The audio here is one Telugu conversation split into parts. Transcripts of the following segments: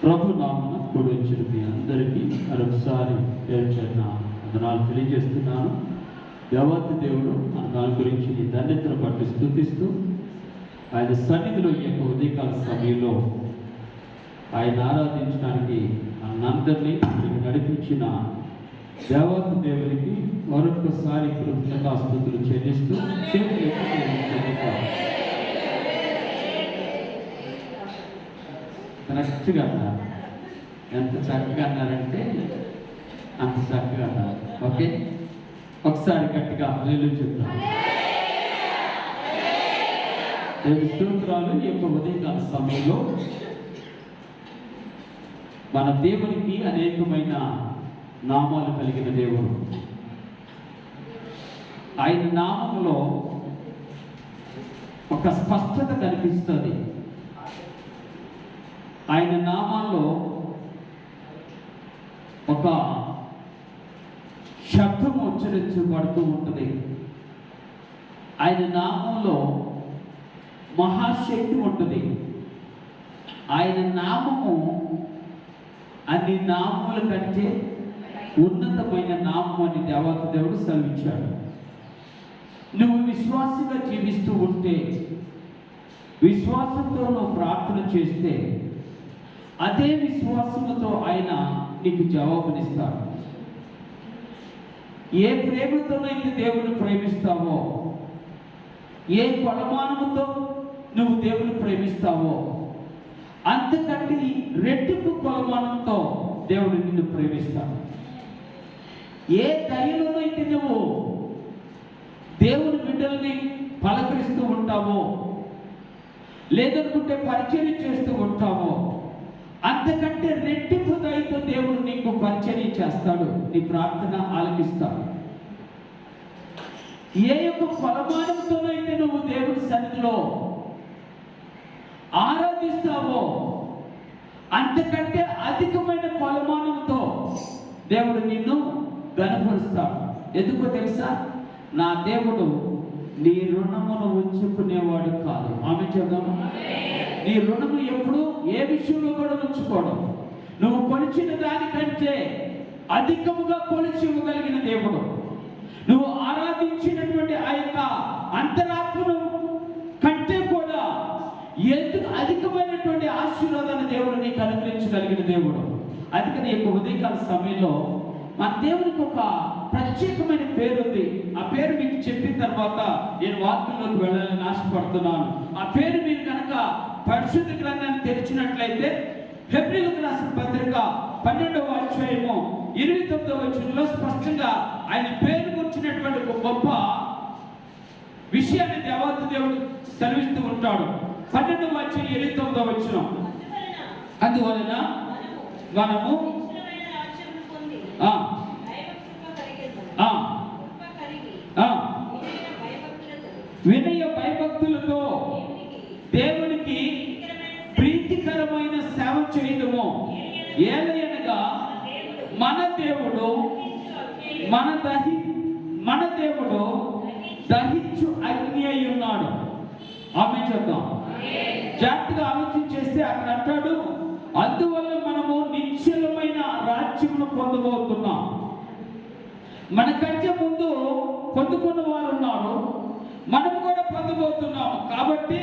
ప్రభు నామమున కూడి వచ్చిన మీ అందరికీ మరొకసారి పేర్కొన్న వందనాలు తెలియజేస్తున్నాను. దేవాతి దేవుడు మన దాని గురించి నీ ధన్యతను బట్టి స్తుతిస్తూ ఆయన సన్నిధిలో ఈ యొక్క ఉదయకాల సమయంలో ఆయన ఆరాధించడానికి మనందరినీ నడిపించిన దేవాతి దేవునికి మరొకసారి కృతజ్ఞతాస్తుతులు చెల్లిస్తూ కరెక్ట్గా అన్నారు. ఎంత చక్కగా అన్నారంటే అంత చక్కగా అన్నారు. ఓకే, ఒకసారి గట్టిగా హల్లెలూయా చెప్తాం. దేవుని స్తోత్రాలు. ఈ యొక్క ఉదయకాల సమయంలో మన దేవునికి అనేకమైన నామాలు కలిగిన దేవుడు. ఆయన నామములో ఒక స్పష్టత కనిపిస్తుంది. ఆయన నామాల్లో ఒక శబ్దం ఉచ్చరించబడుతూ ఉంటుంది. ఆయన నామంలో మహాశక్తి ఉంటుంది. ఆయన నామము అన్ని నామముల కంటే ఉన్నతమైన నామం అని దేవత దేవుడు సెలవిచ్చాడు. నువ్వు విశ్వాసంగా జీవిస్తూ ఉంటే, విశ్వాసంతో నువ్వు ప్రార్థన చేస్తే, అదే విశ్వాసంతో ఆయన నీకు జవాబునిస్తాడు. ఏ ప్రేమతోనైతే దేవుని ప్రేమిస్తావో, ఏ కొలమానముతో నువ్వు దేవుని ప్రేమిస్తావో, అంతకంటే రెట్టింపు కొలమానంతో దేవుడు నిన్ను ప్రేమిస్తాడు. ఏ దయలోనైతే నువ్వు దేవుని బిడ్డల్ని పలకరిస్తూ ఉంటావో, లేదనుకుంటే పరిచర్య చేస్తూ ఉంటావో, అంతకంటే రెట్టింపు దయతో దేవుడు నీకు పరిచర్య చేస్తాడు. నీ ప్రార్థన ఆలకిస్తాడు. ఏ యొక్క కొలమానంతోనైతే నువ్వు దేవుని సన్నిధిలో ఆరాధిస్తావో, అంతకంటే అధికమైన కొలమానంతో దేవుడు నిన్ను గణపరుస్తాడు. ఎందుకో తెలుసా? నా దేవుడు నీ రుణమును ఉంచుకునేవాడు కాదు. ఆమె చెప్దాము. నీ రుణము ఎప్పుడు ఏ విషయంలో కూడా ఉంచుకోవడం. నువ్వు కొలిచిన దానికంటే అధికముగా కొలిచి ఇవ్వగలిగిన దేవుడు. నువ్వు ఆరాధించినటువంటి ఆ యొక్క అంతరాత్మను కంటే కూడా ఎందుకు అధికమైనటువంటి ఆశీర్వాదాన్ని దేవుడు నీకు అనుగ్రహించగలిగిన దేవుడు. అందుకని ఈ యొక్క ఉదయకాల సమయంలో మన దేవునికి ఒక ప్రత్యేకమైన పేరు ఉంది. ఆ పేరు మీకు చెప్పిన తర్వాత నేను వాక్యంలోకి వెళ్ళాలని ఆశపడుతున్నాను. ఆ పేరు మీరు కనుక పరిశుద్ధ గ్రంథాన్ని తెరిచినట్లయితే హెబ్రీయులకు రాసిన పత్రిక 12వ అధ్యాయము 29వ వచనంలో స్పష్టంగా ఆయన పేరు గురించినటువంటి ఒక గొప్ప విషయాన్ని దేవాతి దేవుడు సెలవిస్తూ ఉంటాడు. 12వ అధ్యాయం 29వ వచనం, అందువలన మనము వినయ భయభక్తులతో దేవునికి ప్రీతికరమైన సేవ చేయడము. ఏలయనగా మన దేవుడు దహించు అగ్ని అయి ఉన్నాడు. ఆమె చెప్తాం. జాగ్రత్తగా ఆలోచన చేస్తే అక్కడ అంటాడు, అందువల్ల మనము నిశ్చలమైన రాజ్యమును పొందబోతున్నాం. మనకంటే ముందు పొందుకున్న వారు ఉన్నారు, మనము కూడా పొందబోతున్నాము. కాబట్టి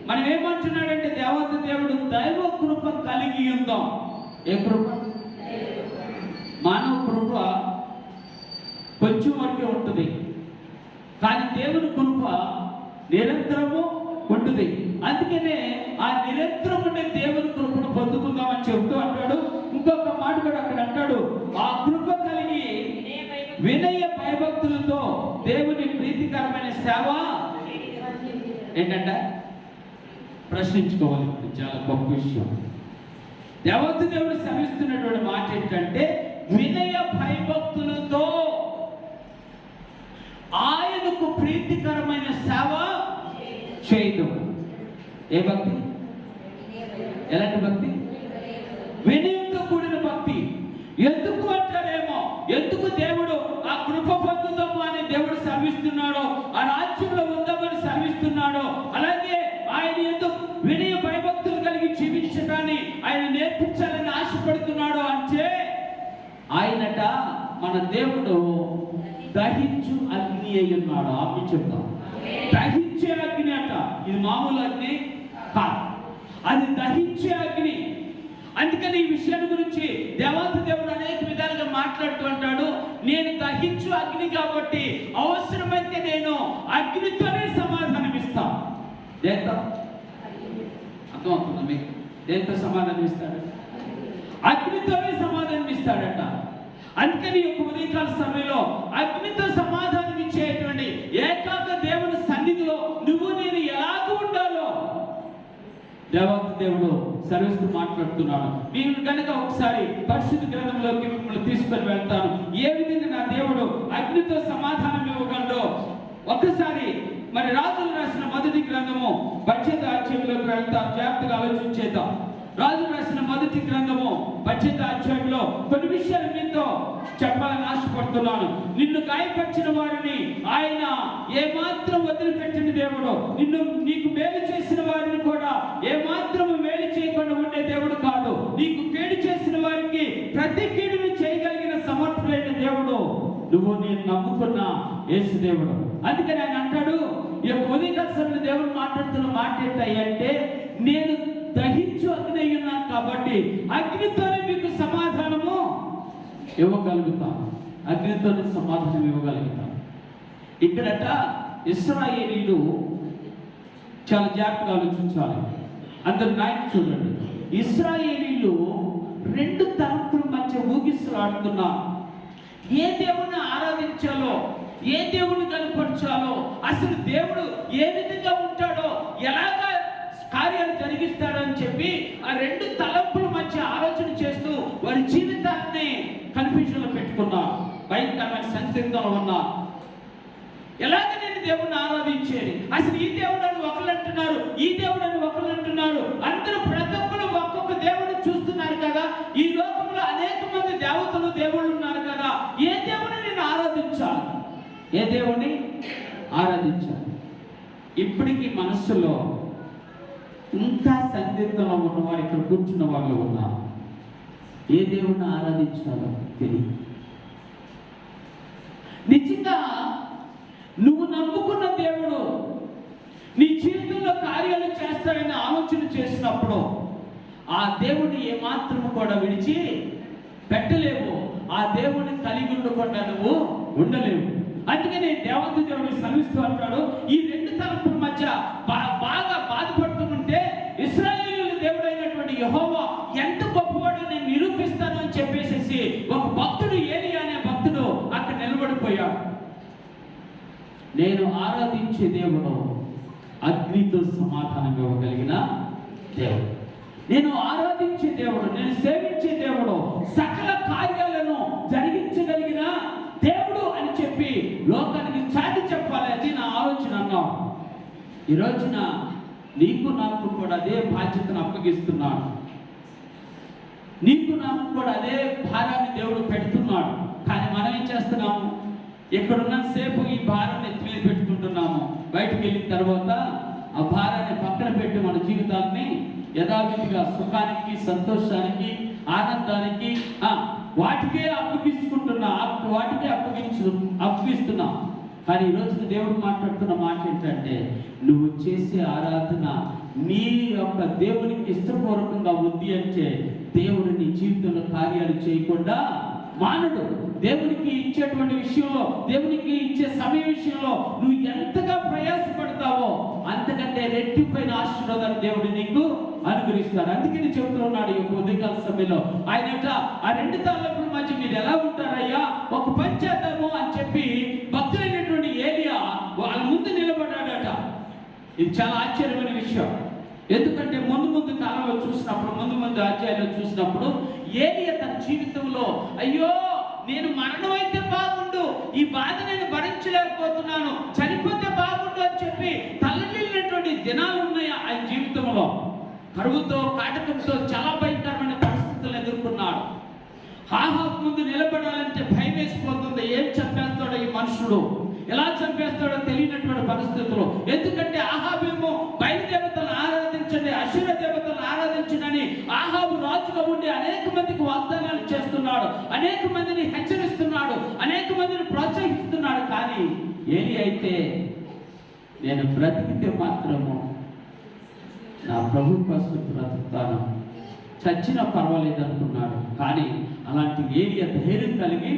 మనం ఏమంటున్నాడంటే దేవత దేవుడు దైవ కృప కలిగి ఉందాం. ఏ కృప? మానవ కృప కొంచెం వరకే ఉంటుంది, కానీ దేవుని కృప నిరంతరము ఉంటుంది. అందుకనే ఆ నిరంతరం ఉండే దేవుని కృపను పొందుకుందామని చెబుతూ అంటాడు. ఇంకొక మాట కూడా అక్కడ అంటాడు, ఆ కృప కలిగి వినయ భయభక్తులతో దేవుని ప్రీతికరమైన సేవ ఏంటంటే ప్రశ్నించుకోవాలి. చాలా గొప్ప విషయం. దేవత దేవుడు శ్రమిస్తున్నటువంటి మాట ఏంటంటే వినయ భయభక్తులతో ఆయనకు ప్రీతికరమైన సేవ చేయడం. ఏ భక్తి? ఎలాంటి భక్తి? వినయంతో కూడిన భక్తి. ఎందుకు అంటారేమో, ఎందుకు దేవుడు ఆ కృప పొందుతాము అని దేవుడు శ్రమిస్తున్నాడో, ఆ రాజ్యంలో ఉందామని శ్రమిస్తున్నాడో, అలాగే ఆయన ఎందుకు వినయ భయభక్తులు కలిగి జీవించడాన్ని ఆయన నేర్పించాలని ఆయనట మన దేవుడు దహించు అగ్ని అయి ఉన్నాడు. ఆమె చెప్తాం, దహించే అగ్ని అట. ఇది మామూలు అగ్ని కాదు, అది దహించే అగ్ని. అందుకని ఈ విషయాన్ని గురించి దేవాతి దేవుడు అనేక విధాలుగా మాట్లాడుతూ అంటాడు, నేను దహించు అగ్ని కాబట్టి అవసరమైతే నేను అగ్నితోనే సమాధానం ఇస్తాను. దేంతో అర్థమవుతుందా మీకు? దేంతో సమాధానం ఇస్తాడు? అగ్నితోనే సమాధానం ఇస్తాడట. అందుకని ఈ ఉదయకాల సమయంలో అగ్నితో సమాధానం ఇచ్చేటువంటి ఏకాంత దేవుని సన్నిధిలో నువ్వు నేను ఎలాగ ఉండాలో దేవాతి దేవుడు సర్వీస్తూ మాట్లాడుతున్నాడు. నేను కనుక ఒకసారి పరిశుద్ధ గ్రంథంలోకి మిమ్మల్ని తీసుకొని వెళ్తాను. ఏ విధంగా నా దేవుడు అగ్నితో సమాధానం ఇవ్వగలడో ఒక్కసారి మరి రాజులు రాసిన మొదటి గ్రంథము 18వ అధ్యాయంలోకి వెళ్తాం. జాగ్రత్తగా ఆలోచించేద్దాం. రాజులు రాసిన మొదటి గ్రంథము 18వ అధ్యాయంలో కొన్ని విషయాలు మీతో చెప్పాలని ఆశపడుతున్నాను. నిన్ను గాయపరిచిన వారిని ఆయన ఏమాత్రం వదిలిపెట్టిన దేవుడు, నీకు మేలు చేసిన వారిని కూడా ఏమాత్రం మేలు చేయకుండా ఉండే దేవుడు కాదు. నీకు కీడు చేసిన వారికి ప్రతి కీడును చేయగలిగిన సమర్థులైన దేవుడు నువ్వు నేను నమ్ముకున్న యేసు దేవుడు. అందుకని ఆయన అంటాడు, ఈ ఉదయకాల దేవుడు మాట్లాడుతున్న మాట ఏంటంటే, నేను దహించు అగ్ని అయి ఉన్నాను కాబట్టి అగ్నితోనే మీకు సమాధానము ఇవ్వగలుగుతాను. అగ్నితోనే సమాధానం ఇవ్వగలుగుతాను. ఇక్కడట ఇశ్రాయేలీలు చాలా జాగ్రత్తగా ఆలోచించాలి. అందరు నాయకు చూడండి. ఇశ్రాయేలీలు 2 తలంపుల మధ్య ఊగిసలాడుతున్నారు. ఏ దేవుణ్ణి ఆరాధించాలో, ఏ దేవుణ్ణి కనపరచాలో, అసలు దేవుడు ఏ విధంగా ఉంటాడో, ఎలాగా కార్యాలు జరిగిస్తాడని చెప్పి ఆ 2 తలంపుల మధ్య ఆలోచన చేస్తూ వారి జీవితాన్ని కన్ఫ్యూజన్లో పెట్టుకున్నారు. భయంకరమైన సందిగ్ధంలో ఉన్నారు. ఎలాగ నేను దేవుణ్ణి ఆరాధించేది? అసలు ఈ దేవుడు అని ఒకళ్ళు అంటున్నారు, ఈ దేవుడు అని ఒకళ్ళు అంటున్నారు. అందరూ ప్రతి ఒక్కరు ఒక్కొక్క దేవుడిని చూస్తున్నారు కదా. ఈ లోకంలో అనేక మంది దేవతలు దేవుళ్ళు ఉన్నారు కదా. ఏ దేవుడిని నేను ఆరాధించాలి? ఏ దేవుణ్ణి ఆరాధించాలి? ఇప్పటికీ మనస్సులో ఇంకా సందిగ్ధంలో ఉన్నవారు ఇక్కడ కూర్చున్న వాళ్ళు ఉన్నారు. ఏ దేవుణ్ణి ఆరాధించాలో తెలియదు. నిజంగా నువ్వు నమ్ముకున్న దేవుడు నీ జీవితంలో కార్యాలు చేస్తాడని ఆలోచన చేసినప్పుడు ఆ దేవుడిని ఏమాత్రము కూడా విడిచి పెట్టలేవు. ఆ దేవుడిని కలిగి ఉండకుండా నువ్వు ఉండలేవు. అందుకని దేవత దేవుడిని సర్విస్తూ అంటాడు, ఈ 2 తలంపుల మధ్య బాగా బాధపడుతుంటే ఇశ్రాయేలీయుల దేవుడైనటువంటి యెహోవా ఎంత గొప్పవాడో నేను నిరూపిస్తాను అని చెప్పేసి ఒక భక్తుడు, ఏలియా అనే భక్తుడు అక్కడ నిలబడిపోయాడు. నేను ఆరాధించే దేవుడు అగ్నితో సమాధానం ఇవ్వగలిగిన దేవుడు. నేను ఆరాధించే దేవుడు, నేను సేవించే దేవుడు సకల కార్యాలను జరిగించగలిగిన దేవుడు అని చెప్పి లోకానికి చాటి చెప్పాలి. అది నా ఆలోచన అన్నాడు. ఈ రోజున నీకు నాకు కూడా అదే బాధ్యతను అప్పగిస్తున్నాడు. నీకు నాకు కూడా అదే భారాన్ని దేవుడు పెడుతున్నాడు. కానీ మనం ఏం చేస్తున్నాము? ఎక్కడున్నంతసేపు ఈ భారాన్ని ఎత్తి మీద పెట్టుకుంటున్నాము. బయటకు వెళ్ళిన తర్వాత ఆ భారాన్ని పక్కన పెట్టి మన జీవితాన్ని యథావిధిగా సుఖానికి, సంతోషానికి, ఆనందానికి వాటికే అప్పగిస్తున్నాం. కానీ ఈరోజు దేవుడు మాట్లాడుతున్న మాట ఏంటంటే, నువ్వు చేసే ఆరాధన నీ యొక్క దేవునికి ఇష్టపూర్వకంగా ఉంది అంటే దేవుడు నీ జీవితంలో కార్యాలు చేయకుండా మానడు. దేవునికి ఇచ్చేటువంటి విషయంలో, దేవునికి ఇచ్చే సమయం విషయంలో నువ్వు ఎంతగా ప్రయాసపడతావో అంతకంటే రెట్టింపైన ఆశీర్వాదాలు దేవుడు నీకు అనుగ్రహిస్తాడు. అందుకని చెబుతున్నాడు ఈ ఉదయకాల సమయంలో ఆయన ఆ 2 తలంపుల మధ్య మీరు ఎలా ఉంటారయ్యా, ఒక పని చేద్దాము అని చెప్పి భక్తులైనటువంటి ఏలియా వాళ్ళ ముందు నిలబడ్డాడట. ఇది చాలా ఆశ్చర్యమైన విషయం. ఎందుకంటే ముందు కాలంలో చూసినప్పుడు, ముందు అధ్యాయంలో చూసినప్పుడు ఏలియా తన జీవితంలో అయ్యో నేను మరణమైతే బాగుండు, ఈ బాధ నేను భరించలేకపోతున్నాను, చనిపోతే బాగుండు అని చెప్పి తల్లడిల్లినటువంటి దినాలు ఉన్నాయి ఆయన జీవితంలో. కరువుతో, కాటకంతో చాలా భయంకరమైన పరిస్థితులు ఎదుర్కొన్నాడు. ఆహాబు ముందు నిలబడాలంటే భయం వేసిపోతుంది. ఏం చంపేస్తాడో ఈ మనుషుడు, ఎలా చంపేస్తాడో తెలియనటువంటి పరిస్థితులు. ఎందుకంటే ఆహాబేమో బయలు దేవతలను ఆరాధించండి, అశుర దేవతలను ఆరాధించండి అని ఆహాబు రాజుగా ఉండి అనేక మందికి వాగ్దానాలు చేస్తున్నాడు, అనేక మందిని హెచ్చరిస్తున్నాడు, అనేక మందిని ప్రోత్సహిస్తున్నాడు. కానీ ఏలి అయితే నేను బ్రతికితే మాత్రము నా ప్రభు కోసం బ్రతుకుతాను, చచ్చినా పర్వాలేదు అనుకున్నాడు. కానీ అలాంటి ఏలియా ధైర్యం కలిగి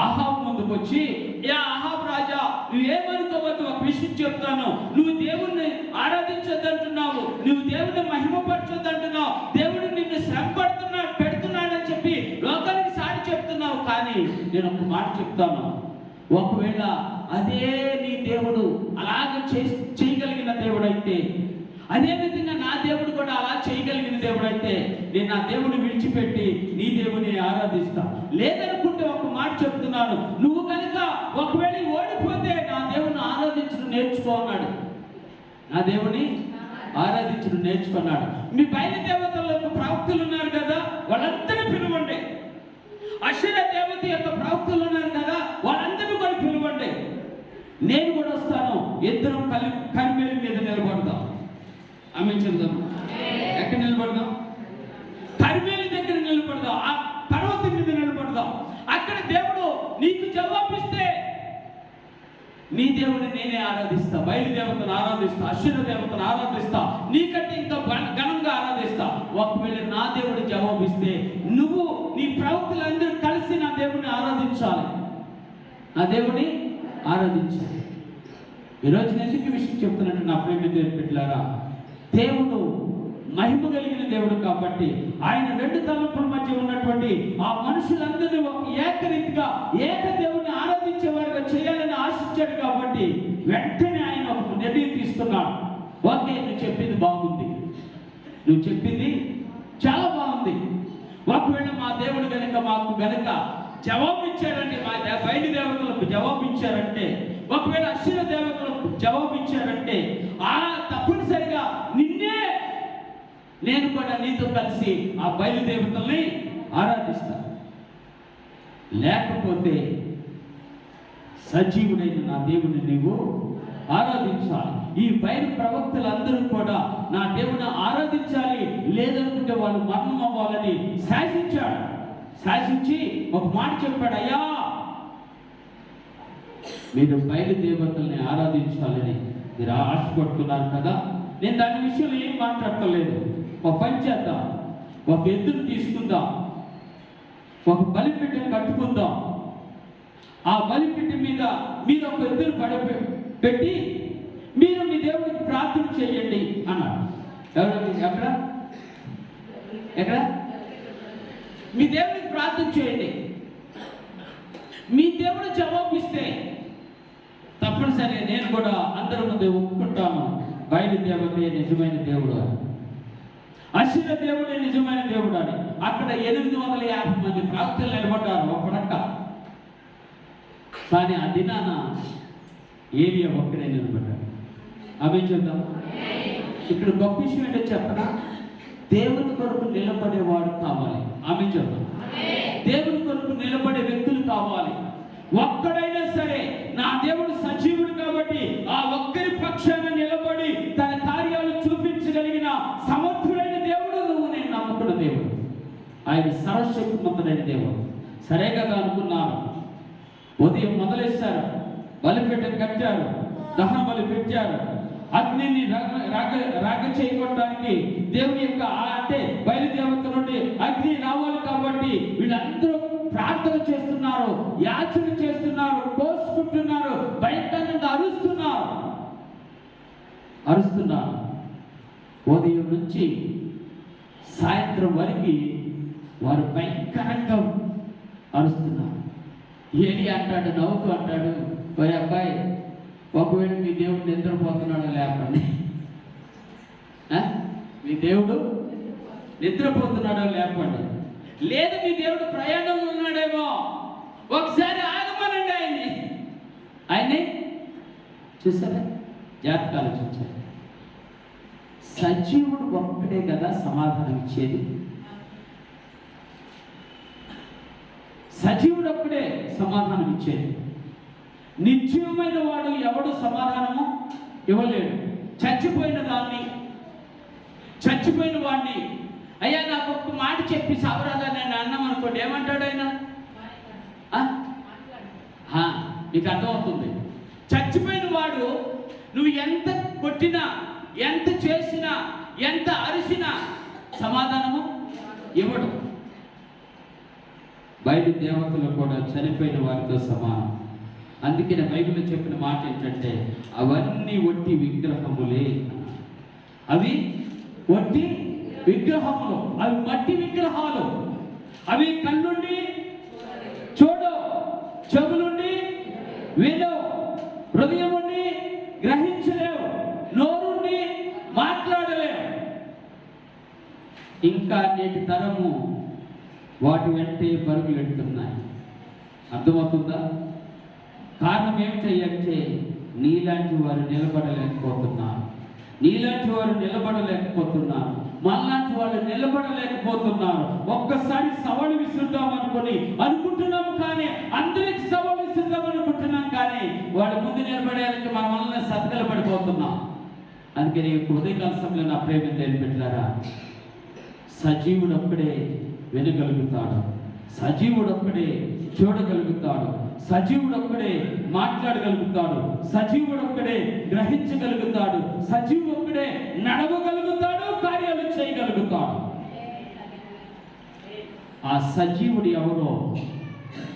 ఆహాబు ముందుకు వచ్చి, ఏ ఆహాబు రాజా, నువ్వేమనుకోవద్దు, ఒక విషయం చెప్తాను. నువ్వు దేవుణ్ణి ఆరాధించొద్దంటున్నావు, నువ్వు దేవుణ్ణి మహిమపరచొద్దంటున్నావు, దేవుడు నిన్ను శ్రమ పెడుతున్నాడని చెప్పి లోకానికి సాటి చెప్తున్నావు. కానీ నేను ఒక మాట చెప్తాను, ఒకవేళ అదే నీ దేవుడు అలాగ చేయగలిగిన దేవుడైతే, అదే విధంగా నా దేవుడు కూడా అలా చేయగలిగిన దేవుడైతే, నేను నా దేవుని విడిచిపెట్టి నీ దేవుని ఆరాధిస్తా. లేదనుకుంటే ఒక మాట చెప్తున్నాను, నువ్వు కనుక ఒకవేళ ఓడిపోతే నా దేవుని ఆరాధించడం నేర్చుకో అన్నాడు. నా దేవుని ఆరాధించడం నేర్చుకున్నాడు. మీ బయలు దేవతల యొక్క ప్రవక్తలు ఉన్నారు కదా, వాళ్ళందరినీ పిలవండి. అషర దేవత యొక్క ప్రవక్తలు ఉన్నారు కదా, వాళ్ళందరినీ కూడా పిలవండి. నేను కూడా వస్తాను, ఇద్దరం కరిమేలు మీద నిలబడతాం. ఆమె చెప్తాం. ఎక్కడ నిలబడదాం? కరిమేలు దగ్గర నిలబడదాం, ఆ పర్వతం మీద నిలబడదాం. అక్కడ దేవుడు నీకు జవాబిస్తే నీ దేవుని నేనే ఆరాధిస్తా, బయలుదేవతను ఆరాధిస్తా, అశ్వర దేవతను ఆరాధిస్తా, నీకంటే ఇంకా ఘనంగా ఆరాధిస్తా. ఒకవేళ నా దేవుడు జవాబిస్తే నువ్వు నీ ప్రవక్తలందరూ కలిసి నా దేవుడిని ఆరాధించాలి, నా దేవుని ఆరాధించాలి. ఈరోజు ఎందుకు విషయం చెప్తున్నట్టు నా ప్రేమ దేవుని బిడ్డలారా, దేవుడు మహిమ కలిగిన దేవుడు కాబట్టి ఆయన రెండు తలంపుల మధ్య ఉన్నటువంటి ఆ మనుషులందరినీ ఒక ఏకరీతిగా ఏక దేవుని ఆరాధించేవారుగా చేయాలని ఆశించాడు. కాబట్టి వెంటనే ఆయన ఒక నిర్ణయం తీసుకున్నాడు. ఓకే, నువ్వు చెప్పింది బాగుంది, నువ్వు చెప్పింది చాలా బాగుంది. ఒకవేళ మా దేవుడు కనుక మాకు కనుక జవాబిచ్చారంటే, మా బయలు దేవతలకు జవాబిచ్చారంటే, ఒకవేళ అశ్వర దేవతలకు జవాబిచ్చారంటే, ఆ తప్పనిసరిగా నిన్నే నేను కూడా నీతో కలిసి ఆ బయలుదేవతల్ని ఆరాధిస్తాను. లేకపోతే సజీవుడైన నా దేవుని నీవు ఆరాధించాలి. ఈ బయలు ప్రవక్తలందరూ కూడా నా దేవుని ఆరాధించాలి, లేదనుకుంటే వాళ్ళు మరణం అవ్వాలని శాసించాడు. శాసించి ఒక మాట చెప్పాడు, అయ్యా మీరు బయలుదేవతల్ని ఆరాధించాలని మీరు ఆశపడుతున్నారు కదా, నేను దాని విషయంలో ఏం మాట్లాడటలేదు. ఒక పని చేద్దాం, ఒక ఎద్దును తీసుకుందాం, ఒక బలిపీఠం కట్టుకుందాం, ఆ బలిపీఠం మీద మీరు ఒక ఎద్దును పెట్టి మీరు మీ దేవుడికి ప్రార్థన చేయండి అన్నాడు. ఎక్కడ ఎక్కడ మీ దేవుడికి ప్రార్థన చేయండి, మీ దేవుడు జవాబిస్తే తప్పనిసరిగా నేను కూడా అందరి ముందు ఒప్పుకుంటాను, బయలుదేవతే నిజమైన దేవుడు అని, అశ్వర దేవుడే నిజమైన దేవుడు అని. అక్కడ 850 మంది ప్రవక్తలు నిలబడ్డారు ఒక ప్రక్క. కానీ ఆ దినాన ఏలియా ఒక్కడే నిలబడ్డాడు. అవి చూద్దాం. ఇక్కడ గొప్ప విషయం ఏంటో చెప్పనా, దేవుని కొరకు నిలబడేవాడు కావాలి. ఆమె చూద్దాం. దేవుని కొరకు నిలబడే వ్యక్తులు కావాలి. ఒక్కడైనా సరే నా దేవుడు సజీవుడు కాబట్టి ఆ ఒక్కరి పక్షాన నిలబడి తన కార్యాలు చూపించగలిగిన సమర్థుడైన దేవుడు నువ్వు, నేను నమ్ముకున్న దేవుడు. ఆయన సర్వశక్తిమంతుడైన దేవుడు. సరే కదా అనుకున్నారు. ఉదయం మొదలెచ్చారు, బలిపీఠం కట్టారు, దహన బలి పెట్టారు, అగ్నిని రాగ చేయడానికి దేవుని యొక్క అంటే బయలుదేవత నుండి అగ్ని రావాలి కాబట్టి వీళ్ళందరూ ప్రార్థన చేస్తున్నారు, యాచన చేస్తున్నారు, కోసుకుంటున్నారు, భయంకరంగా అరుస్తున్నారు. ఉదయం నుంచి సాయంత్రం వరకు వారు భయంకరంగా అరుస్తున్నారు. ఏలి అంటాడు, నవ్వుతూ అంటాడు, మరి అబ్బాయి ఒకవేళ మీ దేవుడు నిద్రపోతున్నాడు లేపండి. మీ దేవుడు నిద్రపోతున్నాడో లేపండి. లేదు మీ దేవుడు ప్రయాణంలో ఉన్నాడేమో, ఒకసారి ఆగమనండి ఆయన్ని చూసారా, జాగ్రత్త ఆలోచించారు. సజీవుడు ఒక్కడే కదా సమాధానం ఇచ్చేది. సజీవుడు ఒక్కడే సమాధానం ఇచ్చేది. నిర్జీవమైన వాడు ఎవడు సమాధానము ఇవ్వలేడు. చచ్చిపోయిన వాడిని, అయ్యా నాకు ఒక్క మాట చెప్పి సావరాదా నేను అన్నాం అనుకోండి, ఏమంటాడు ఆయన? నీకు అర్థమవుతుంది. చచ్చిపోయిన వాడు నువ్వు ఎంత కొట్టినా, ఎంత చేసినా, ఎంత అరిసినా సమాధానము ఇవ్వడు. బయట దేవతలు కూడా చనిపోయిన వారితో సమానం. అందుకే బైబిల్లో చెప్పిన మాట ఏంటంటే అవన్నీ ఒట్టి విగ్రహములే. అవి ఒట్టి విగ్రహములు, అవి మట్టి విగ్రహాలు. అవి కళ్ళుండి చూడు, చెవులుండి విను, హృదయం ఉండి గ్రహించలేవు, నోరుండి మాట్లాడలేవు. ఇంకా నేటి తరము వాటి వెంటే పరుగులెడుతున్నాయి. అర్థమవుతుందా? కారణం ఏమిటంటే నీలాంటి వారు నిలబడలేకపోతున్నారు, నీలాంటి వారు నిలబడలేకపోతున్నారు, మనలాంటి వాళ్ళు నిలబడలేకపోతున్నారు. ఒక్కసారి సవాలు విసురుదాం అనుకుంటున్నాము, కానీ అందరికి సవాలు విసురుదాం అనుకుంటున్నాం, కానీ వాళ్ళ ముందు నిలబడేయాలంటే మన వల్ల సతకలు పడిపోతున్నాం. అందుకని ఉదయకాల సమయంలో నా ప్రేమ తెలిపెట్టారా, సజీవుడు ఒక్కడే వినగలుగుతాడు, సజీవుడు ఒక్కడే చూడగలుగుతాడు, సజీవుడు ఒక్కడే మాట్లాడగలుగుతాడు, సజీవుడు ఒక్కడే గ్రహించగలుగుతాడు, సజీవుడు ఒక్కడే నడవగలుగుతాడు, కార్యాలు చేయగలుగుతాడు. ఆ సజీవుడు ఎవరో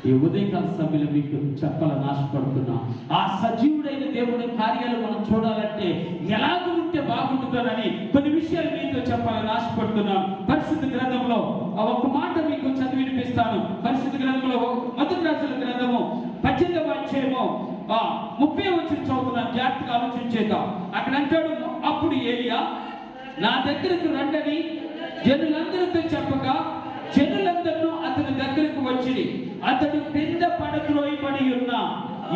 ఈ ఉదయకాల సభ్యులు మీకు చెప్పాలని ఆశపడుతున్నా. ఆ సజీవుడైన దేవుడి కార్యాలు మనం చూడాలంటే ఎలాగ ఉంటే బాగుంటుందోనని కొన్ని విషయాలు మీతో చెప్పాలని ఆశపడుతున్నాను. పరిశుద్ధ గ్రంథంలో ఒక మాట మీకు చదివి వినిపిస్తాను. పరిశుద్ధ గ్రంథంలో మొదటి రాజుల గ్రంథము 18వ అధ్యాయము 30వ వచనం చదువుతున్నాను, జాగ్రత్తగా ఆలోచించేద్దాం. అక్కడ అంటాడు, అప్పుడు ఏలియా నా దగ్గరకు రండని జనులందరితో చెప్పగా జనులందరూ అతని దగ్గరకు వచ్చి అతడు క్రింద పడద్రోయబడి ఉన్న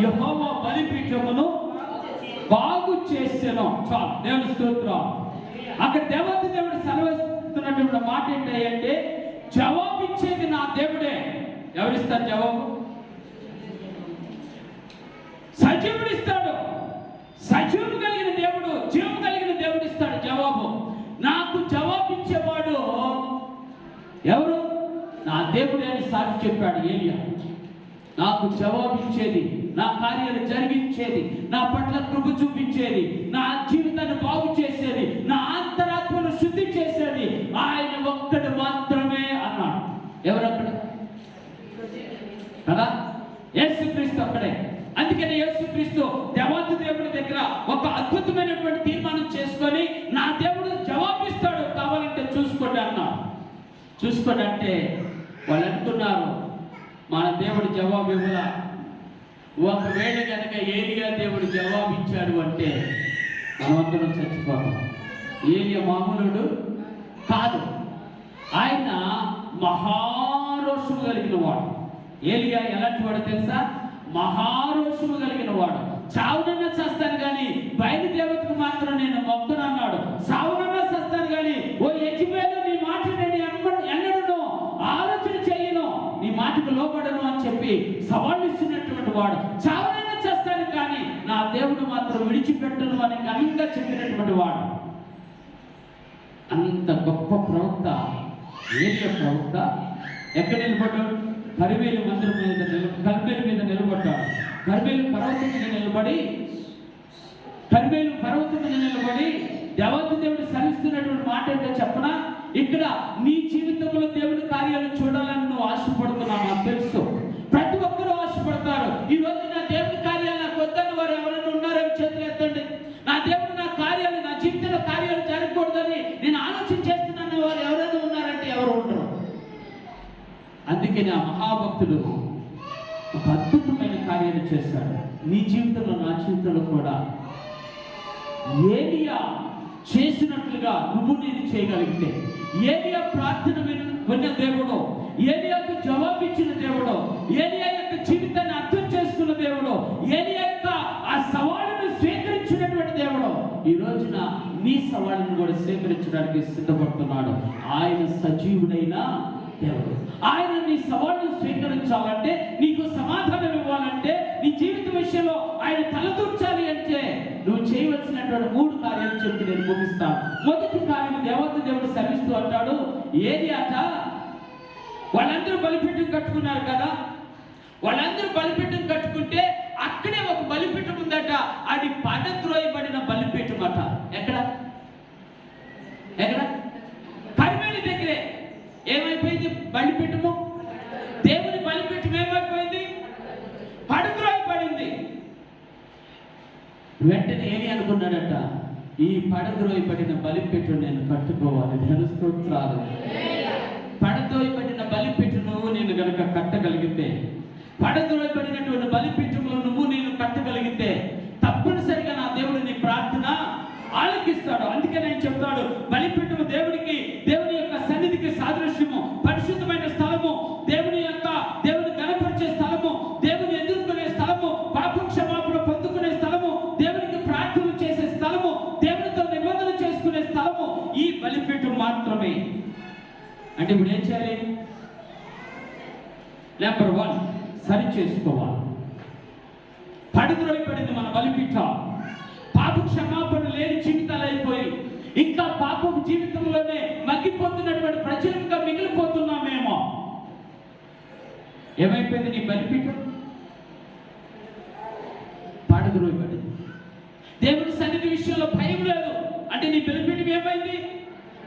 యెహోవా బలిపీఠమును బాగు చేసెను. చాలు, దేవుని స్తోత్రం. అక్కడ దేవుడు సెలవిస్తున్నటువంటి మాట ఏంటంటే జవాబిచ్చేది నా దేవుడే. ఎవరిస్తారు జవాబు? సజీవుడు ఇస్తాడు. సజీవుడు కలిగిన దేవుడు, జీవం కలిగిన దేవుడు ఇస్తాడు జవాబు. నాకు జవాబిచ్చేవాడు ఎవరు? నా దేవుడే అని సాక్షి చెప్పాడు ఏలియా. నాకు జవాబిచ్చేది, నా కార్యాలు జరిగించేది, నా పట్ల కృప చూపించేది, నా జీవితాన్ని బాగు చేసేది, నా అంతరాత్మను శుద్ధి చేసేది ఆయన ఒక్కడు మాత్రమే అన్నాడు. ఎవరక్కడ? కదా, యేసుక్రీస్తు అక్కడే. అందుకని యేసుక్రీస్తు దేవాతి దేవుడి దగ్గర ఒక అద్భుతమైనటువంటి తీర్మానం చేసుకొని నా దేవుడు జవాబిస్తాడు, కావాలంటే చూసుకోండి అన్నాడు. చూసుకోండి అంటే వాళ్ళు అనుకున్నారు మన దేవుడు జవాబు ఇవ్వలా. ఒకవేళ కనుక ఏలియా దేవుడు జవాబు ఇచ్చాడు అంటే మనమందరం చచ్చిపోతాం. ఏలియా మామూలుడు కాదు, ఆయన మహారోషము కలిగిన వాడు. ఏలియా ఎలాంటి వాడు తెలుసా? మహారోషము కలిగిన వాడు. చావునన్నా చేస్తాను కానీ బయలుదేవతకు మాత్రం నేను మొక్కను అన్నాడు. సావునన్నా చేస్తాను కానీ ఓ యెజబెలు నీ మాట నేను ఎన్నడను ఆలోచన చేయను, నీ మాటకు లోబడను అని చెప్పి సవాళ్ళు ఇస్తున్నటువంటి వాడు. చావునన్నా చేస్తాను కానీ నా దేవుడు మాత్రం విడిచిపెట్టను అని ఘనంగా చెప్పినటువంటి వాడు. అంత గొప్ప ప్రవక్త ఏలియా ప్రవక్త ఎక్కడ నిలబడ్డాడు? కర్మేలు మందిరం మీద కర్మేలు మీద నిలబడ్డాడు. కర్మేలు పర్వతం మీద నిలబడి దేవాతి దేవుడు సరిస్తున్నటువంటి మాట ఏంటో చెప్పనా? ఇక్కడ నీ జీవితంలో దేవుడి కార్యాలు చూడాలని నువ్వు ఆశపడుతున్నావు, నాకు తెలుసు. ప్రతి ఒక్కరూ ఆశపడతారు. ఈ రోజు నా దేవుడి కార్యాలు నాకు వద్దని వారు ఎవరైనా ఉన్నారని చేతులు ఎత్తండి. నా దేవుడు నా కార్యాలు, నా జీవితంలో కార్యాలు జరగకూడదని నేను ఆలోచన చేస్తున్నాను వారు ఎవరైనా ఉన్నారంటే ఎవరు ఉండరు. అందుకని ఆ మహాభక్తుడు ఒక అద్భుతమైన కార్యాలు చేశాడు. నీ జీవితంలో, నా జీవితంలో కూడా ఏలియా చేసినట్లుగా నువ్వు నేను చేయగలిగితే, ఏలియా ప్రార్థన విన్న దేవుడు, ఏలియాకు జవాబిచ్చిన దేవుడు, ఏలియా యొక్క జీవితాన్ని అర్థం చేసుకున్న దేవుడు, ఏలియా యొక్క ఆ సవాలును స్వీకరించినటువంటి దేవుడు ఈ రోజున నీ సవాలును కూడా స్వీకరించడానికి సిద్ధపడుతున్నాడు. ఆయన సజీవుడైన దేవుడు. ఆయన నీ సవాళ్ళను స్వీకరించాలంటే, నీకు సమాధానం ఇవ్వాలంటే, నీ జీవిత విషయంలో ఆయన తలదూర్చాలి అంటే నువ్వు చేయవలసినటువంటి 3 కార్యాలు చెప్పి నేను ముగిస్తాను. మొదటి కార్యం దేవత దేవుడు శమిస్తూ అంటాడు, ఏది అట, వాళ్ళందరూ బలిపీఠం కట్టుకున్నారు కదా, వాళ్ళందరూ బలిపీఠం కట్టుకుంటే అక్కడే ఒక బలిపీఠం ఉందట, అది పడద్రోయబడిన బలిపీఠం అట. ఎక్కడ ఎక్కడ? కర్మేలి దగ్గరే. ఏమైపోయింది బలిపీఠము? దేవుని బలిపీఠం ఏమైపోయింది? పడద్రోయబడింది. వెంటనే ఏమి అనుకున్నాడట, ఈ పడద్రోయబడిన బలిపీఠం నేను కట్టుకోవాలి. దేవుని స్తోత్రాలు. పడద్రోయబడిన బలిపీఠం నువ్వు నేను గనక కట్టగలిగితే, పడద్రోయబడినటువంటి బలిపీఠంలో నువ్వు నేను కట్టగలిగితే తప్పనిసరిగా నా దేవుడు నీ ప్రార్థన ఆలకిస్తాడు. అందుకే నేను చెప్తాడు, బలిపీఠము దేవుని యొక్క సన్నిధికి సాదృశ్యము, పరిశుద్ధమైన స్థలము, దేవుని గణపరిచే స్థలము, దేవుని ఎదుర్కొనే స్థలము, పాప క్షమాపణ పొందుకునే స్థలము, దేవునికి ప్రార్థన చేసే స్థలము, దేవునితో నిబంధన చేసుకునే స్థలము ఈ బలిపీఠం మాత్రమే. అంటే ఇప్పుడు ఏం చేయాలి? నెంబర్ 1 సరి చేసుకోవాలి. పడిద్రోయబడింది మన బలిపీఠం. పాప క్షమాపణ లేని జీవితాలు అయిపోయి ఇంకా పాపం జీవితంలోనే మగ్గిపోతున్నటువంటి ప్రజలుగా మిగిలిపోతున్నామేమో. ఏమైపోయింది నీ బలిపీఠం? పడిద్రోయబడింది. దేవుని సన్నిధి విషయంలో భయం లేదు అంటే నీ బలిపీఠం ఏమైంది?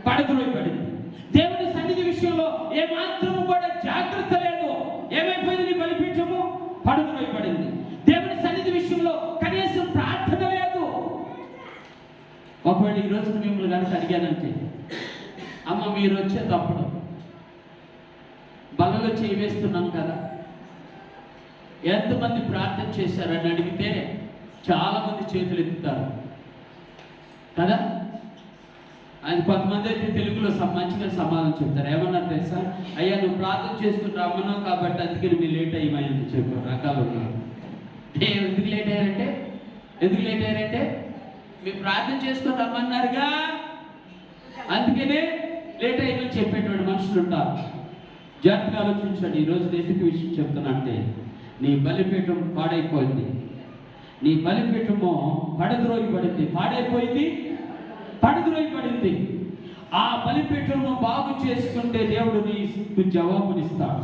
పడిద్రోయబడింది. దేవుని సన్నిధి విషయంలో ఏమాత్రము కూడా జాగ్రత్త లేదు. ఏమైపోయింది నీ బలిపీఠము? పడిద్రోయబడింది. దేవుని సన్నిధి విషయంలో కనీసం ప్రార్థన లేదు. ఒకవేళ ఈ రోజు మిమ్మల్ని కనుక అడిగానంటే, అమ్మ మీరు వచ్చేటప్పుడు బలలో చేయి వేస్తున్నాం కదా, ఎంతమంది ప్రార్థన చేశారని అడిగితే చాలా మంది చేతులు ఎత్తుతారు కదా. అది కొంతమంది అయితే తెలుగులో మంచిగా సమాధానం చెప్తారు. ఏమన్నారు తెలుసా? అయ్యా నువ్వు ప్రార్థన చేసుకుని రమ్మన్నావు కాబట్టి అందుకని మీరు లేట్ అయ్యమని చెప్పారు. రకాలు ఉన్నారు. ఎందుకు లేట్ అయ్యారంటే మీరు ప్రార్థన చేసుకుని రమ్మన్నారుగా అందుకనే లేట్ అయ్యమని చెప్పేటువంటి మనుషులు ఉంటారు. జాగ్రత్తగా ఆలోచించండి. ఈరోజు ఎందుకు విషయం చెప్తున్నా అంటే, నీ బలిపీఠం పాడైపోయింది. నీ బలిపీఠము పడద్రోయబడింది, పడద్రోయబడింది. ఆ బలిపీఠమును బాగు చేసుకుంటే దేవుడు నీకు జవాబునిస్తాడు.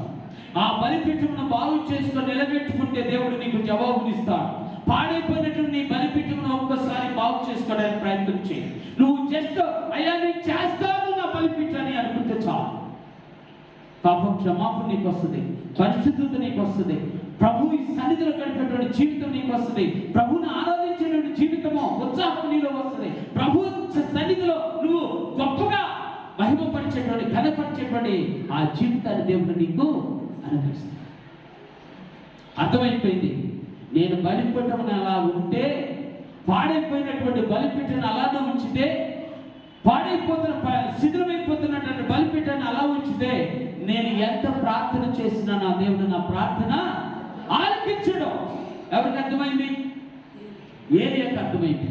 ఆ బలిపీఠమును బాగు చేసుకుని నిలబెట్టుకుంటే దేవుడు నీకు జవాబునిస్తాడు. పాడైపోయినటువంటి నీ బలిపీఠమును ఒక్కసారి బాగు చేసుకోవడానికి ప్రయత్నం చేయి. నువ్వు జస్ట్ అయ్యా నేను చేస్తాను నా బలిపీఠాన్ని అనుకుంటే చాలు. పాపం క్షమాపణ నీకు వస్తుంది, పరిశుద్ధత నీకు వస్తుంది, ప్రభు ఈ సన్నిధిలో గడిపేటువంటి జీవితం నీకు వస్తుంది, ప్రభుని ఆరాధించేటువంటి జీవితము ఉత్సాహం నీలో వస్తుంది. ప్రభు సన్నిధిలో నువ్వు గొప్పగా మహిమపరిచేటువంటి ఘనపరిచేటువంటి ఆ జీవితాన్ని దేవుడు నీకు అనుగ్రహిస్తాడు. అర్థమైపోయింది. నేను బలిపీఠమును అలా ఉంటే, పాడైపోయినటువంటి బలిపీఠాన్ని అలానే ఉంచితే, శిథిలమైపోతున్నటువంటి బలిపీఠాన్ని అలా ఉంచితే నేను ఎంత ప్రార్థన చేసినా నా దేవుడు నా ప్రార్థన ఆలకించడం. ఎవరికి అర్థమైంది? ఏరియాకి అర్థమైంది.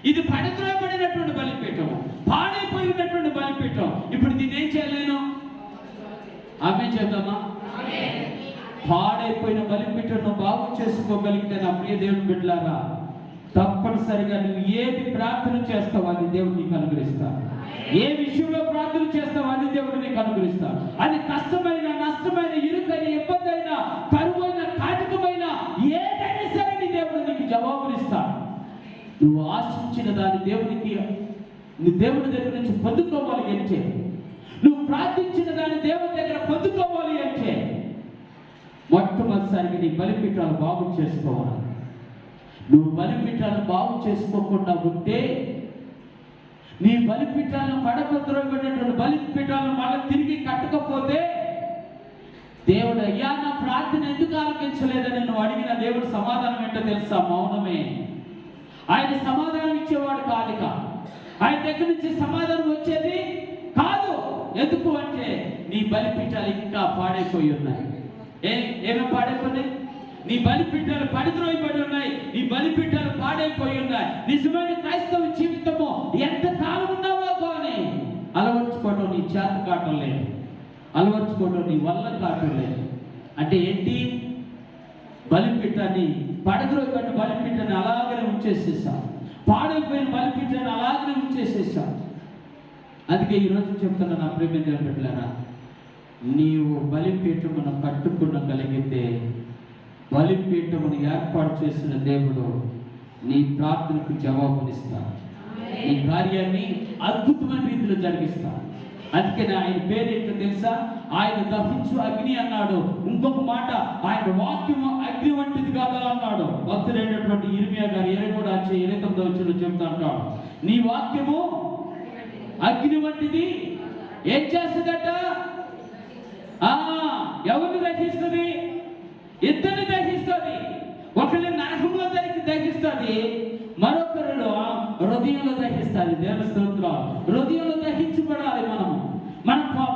ఇది పడిద్రోయబడినటువంటి బలిపీఠం, పాడైపోయినటువంటి బలిపీఠం. ఇప్పుడు దీన్ని ఏం చేయలేను? ఆమె చేద్దామా? పాడైపోయిన బలిపీఠను బాగు చేసుకోగలిగితే నా ప్రియ దేవుని బిడ్డలారా, తప్పనిసరిగా నువ్వు ఏది ప్రార్థన చేస్తావు అది దేవుడు నీకు అనుగ్రహిస్తాడు. ఏ విషయంలో ప్రార్థన చేస్తావు అది దేవుడు నీకు అనుగ్రహిస్తాడు. అది కష్టమైన, నష్టమైన, ఇరుకైన, ఇబ్బంది అయిన, కరువైన, కాటకమైన ఏదైనా సరే నీ దేవుడు నీకు జవాబునిస్తాడు. నువ్వు ఆశించిన దాన్ని దేవుడి దగ్గర నుంచి పొందుకోవాలి అంటే, నువ్వు ప్రార్థించిన దాన్ని దేవుడి దగ్గర పొందుకోవాలి అంటే మొట్టమొదటిసారిగా నీ బలిపీఠాలు బాగు చేసుకోవాలి. నువ్వు బలిపీఠాలను బాగు చేసుకోకుండా ఉంటే, నీ బలిపీఠాలను పడద్రోయబడినటువంటి బలిపీఠాలను మళ్ళీ తిరిగి కట్టకపోతే, దేవుడు అయ్యా నా ప్రార్థన ఎందుకు ఆలకించలేదని నువ్వు అడిగిన దేవుడు సమాధానం ఏంటో తెలుసా? మౌనమే. ఆయన సమాధానం ఇచ్చేవాడు కాదుక. ఆయన దగ్గర నుంచి సమాధానం వచ్చేది కాదు. ఎందుకు అంటే నీ బలిపీఠాలు ఇంకా పాడైపోయి ఉన్నాయి. ఏమేమి పాడైపోయినాయి? నీ బలిపీఠాలు పడిద్రోయబడి ఉన్నాయి. నీ బలిపీఠాలు పాడైపోయి ఉన్నాయి. నిజమైన క్రైస్తవ జీవితము ఎంత కాలం ఉన్నావో కానీ అలవర్చుకోవడం నీ చేత కావటం లేదు, అలవర్చుకోవడం నీ వల్ల కావటం లేదు. అంటే ఏంటి? బలిపీఠాన్ని పడిద్రోయబడిన బలిపీఠాన్ని అలాగనే ఉంచేసేసాం, పాడైపోయిన బలిపీఠాన్ని అలాగనే ఉంచేసేసాం. అందుకే ఈరోజు చెప్తున్నా నా ప్రేమ బిడ్డలారా, నీవు బలిపీఠమును కట్టుకునగలిగితే బలిపీఠమును ఏర్పాటు చేసిన దేవుడు నీ ప్రార్థనకు జవాబునిస్తాడు. ఈ కార్యాన్ని అద్భుతమైన రీతిలో జరిగిస్తాడు. అందుకే ఆయన పేరేంటో తెలుసా? ఆయన దహించు అగ్ని అన్నాడు. ఇంకొక మాట, ఆయన వాక్యము అగ్ని వంటిది కాదా అన్నాడు. భక్తుడైనటువంటి ఇర్మియా గారు 23:29 చెప్తా అంటాడు, నీ వాక్యము అగ్ని వంటిది. ఏం చేస్తుందట? ఎవరిని దహిస్తుంది? ఇద్దరిని దహిస్తుంది. ఒకరిని నరకంలో దహిస్తుంది, మరొకరిలో హృదయంలో దహిస్తుంది. దేవుని స్తోత్రం. హృదయంలో దహించబడాలి.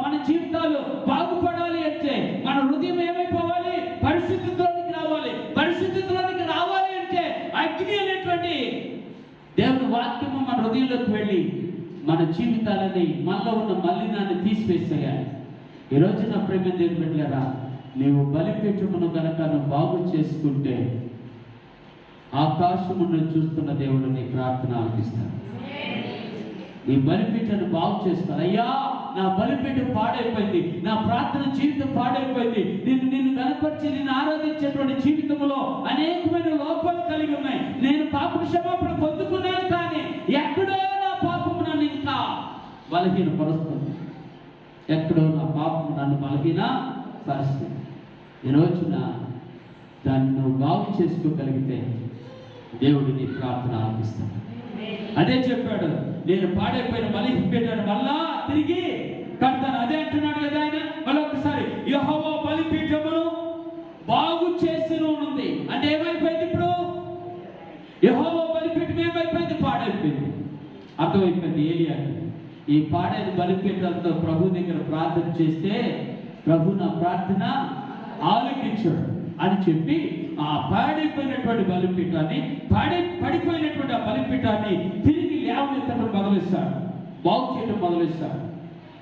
మన జీవితాలు బాగుపడాలి అంటే మన హృదయం ఏమైపోవాలి? పరిశుద్ధతలోనికి రావాలి. పరిశుద్ధతలోనికి రావాలి అంటే అగ్ని అనేటువంటి దేవుని వాక్యము మన హృదయంలోకి వెళ్ళి మన జీవితాలని, మనలో ఉన్న మలినాన్ని తీసివేసేయాలి. ఈరోజు నా ప్రేమ దేవుని బిడ్డలారా, నీవు బలిపీఠమును కనుక నువ్వు బాగు చేసుకుంటే ఆకాశమును చూస్తున్న దేవుడు నీ ప్రార్థన ఆలకిస్తాడు. నీ బలిపీఠను బాగు చేసుకోవాలి. అయ్యా, నా బలిపీఠం పాడైపోయింది, నా ప్రార్థన జీవితం పాడైపోయింది, నిన్ను కనపరిచి నిన్ను ఆరాధించేటువంటి జీవితంలో అనేకమైన లోపాలు కలిగి ఉన్నాయి. నేను పాప క్షమాపణ పొందుకున్నాను, కానీ ఎక్కడో నా పాపము నన్ను ఇంకా బలహీనపరుస్తుంది. ఎక్కడో నా పాపము నన్ను బలహీన పరుస్తుంది. ఈ రోజున దాన్ని నువ్వు బాగు చేసుకోగలిగితే దేవుడు నీ ప్రార్థన ఆలకిస్తాడు. అదే చెప్పాడు, నేను పాడైపోయిన బలిపీఠాన్ని మళ్ళా తిరిగి కడతాను. అదే అంటున్నాడు కదా ఆయన. మళ్ళీ ఒకసారి యెహోవా బలిపీఠమును బాగు చేసిన ఉంది అంటే ఏమైపోయింది? ఇప్పుడు యెహోవా బలిపీఠం ఏమైపోయింది? పాడైపోయింది. అర్థమైపోయింది ఏలియాకి. ఈ పాడైన బలిపీఠాలతో ప్రభు దగ్గర ప్రార్థన చేస్తే ప్రభు నా ప్రార్థన ఆలకించాడు అని చెప్పి ఆ పాడైపోయినటువంటి బలిపీఠాన్ని, పడిపోయినటువంటి ఆ బలిపీఠాన్ని తిరిగి లేవనెత్తడం మొదలుస్తాడు, బాగు చేయడం మొదలుస్తాడు.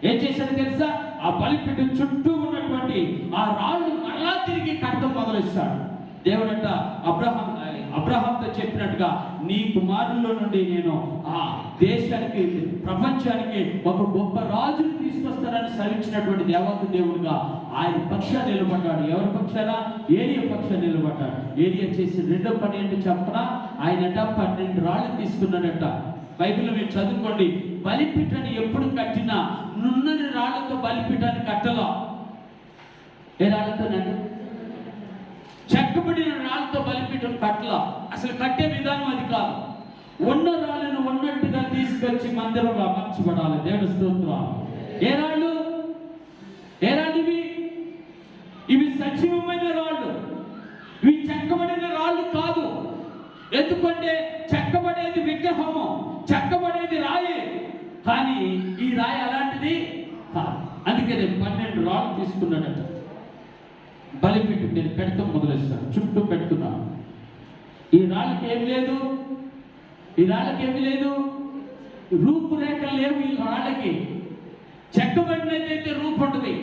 ఏం చేశాడు తెలుసా? ఆ బలిపీఠం చుట్టూ ఉన్నటువంటి ఆ రాళ్ళు మరలా తిరిగి కట్టడం మొదలుస్తాడు. దేవుడంట అబ్రహాంతో చెప్పినట్టుగా, నీ కుమారుల్లో నుండి నేను ఆ దేశానికి, ప్రపంచానికి ఒక గొప్ప రాజును తీసుకొస్తానని సెలవిచ్చినటువంటి దేవత దేవుడుగా ఆయన పక్షాన నిలబడ్డాడు. ఎవరి పక్షాన? ఏలియా పక్షాన నిలబడ్డాడు. ఏలియా చేసిన రెండో పని ఏంటి చెప్పనా? ఆయనట 12 రాళ్ళు తీసుకున్నాడట. బైబిల్లో మీరు చదువుకోండి. బలిపీఠాన్ని ఎప్పుడు కట్టినా నున్నని రాళ్లతో బలిపీఠాన్ని కట్టలా. ఏ రాళ్లతోనండి? చెక్కబడిన రాళ్ళతో బలిపీఠం కట్టలా. అసలు కట్టే విధానం అది కాదు. ఉన్న రాళ్ళను ఉన్నట్టుగా తీసుకొచ్చి మందిరంలో అమర్చబడాలి. దేవుని స్తోత్రం. ఏ రాళ్ళు? ఏ రాళ్ళు ఇవి? ఇవి సజీవమైన రాళ్ళు. ఇవి చెక్కబడిన రాళ్ళు కాదు. ఎందుకంటే చెక్కబడేది విగ్రహము, చెక్కబడేది రాయి, కానీ ఈ రాయి అలాంటిది కాదు. అందుకే 12 రాళ్ళు తీసుకున్నాడట. బలిపీఠం నేను పెడతాం మొదలెస్తాను, చుట్టూ పెడుతున్నాను. ఈ రాళ్ళకి ఏమి లేదు, ఈ రాళ్ళకి ఏమి లేదు, రూపురేఖలు లేవు ఈ రాళ్ళకి. చెక్కబడినదైతే రూపు ఉంటుంది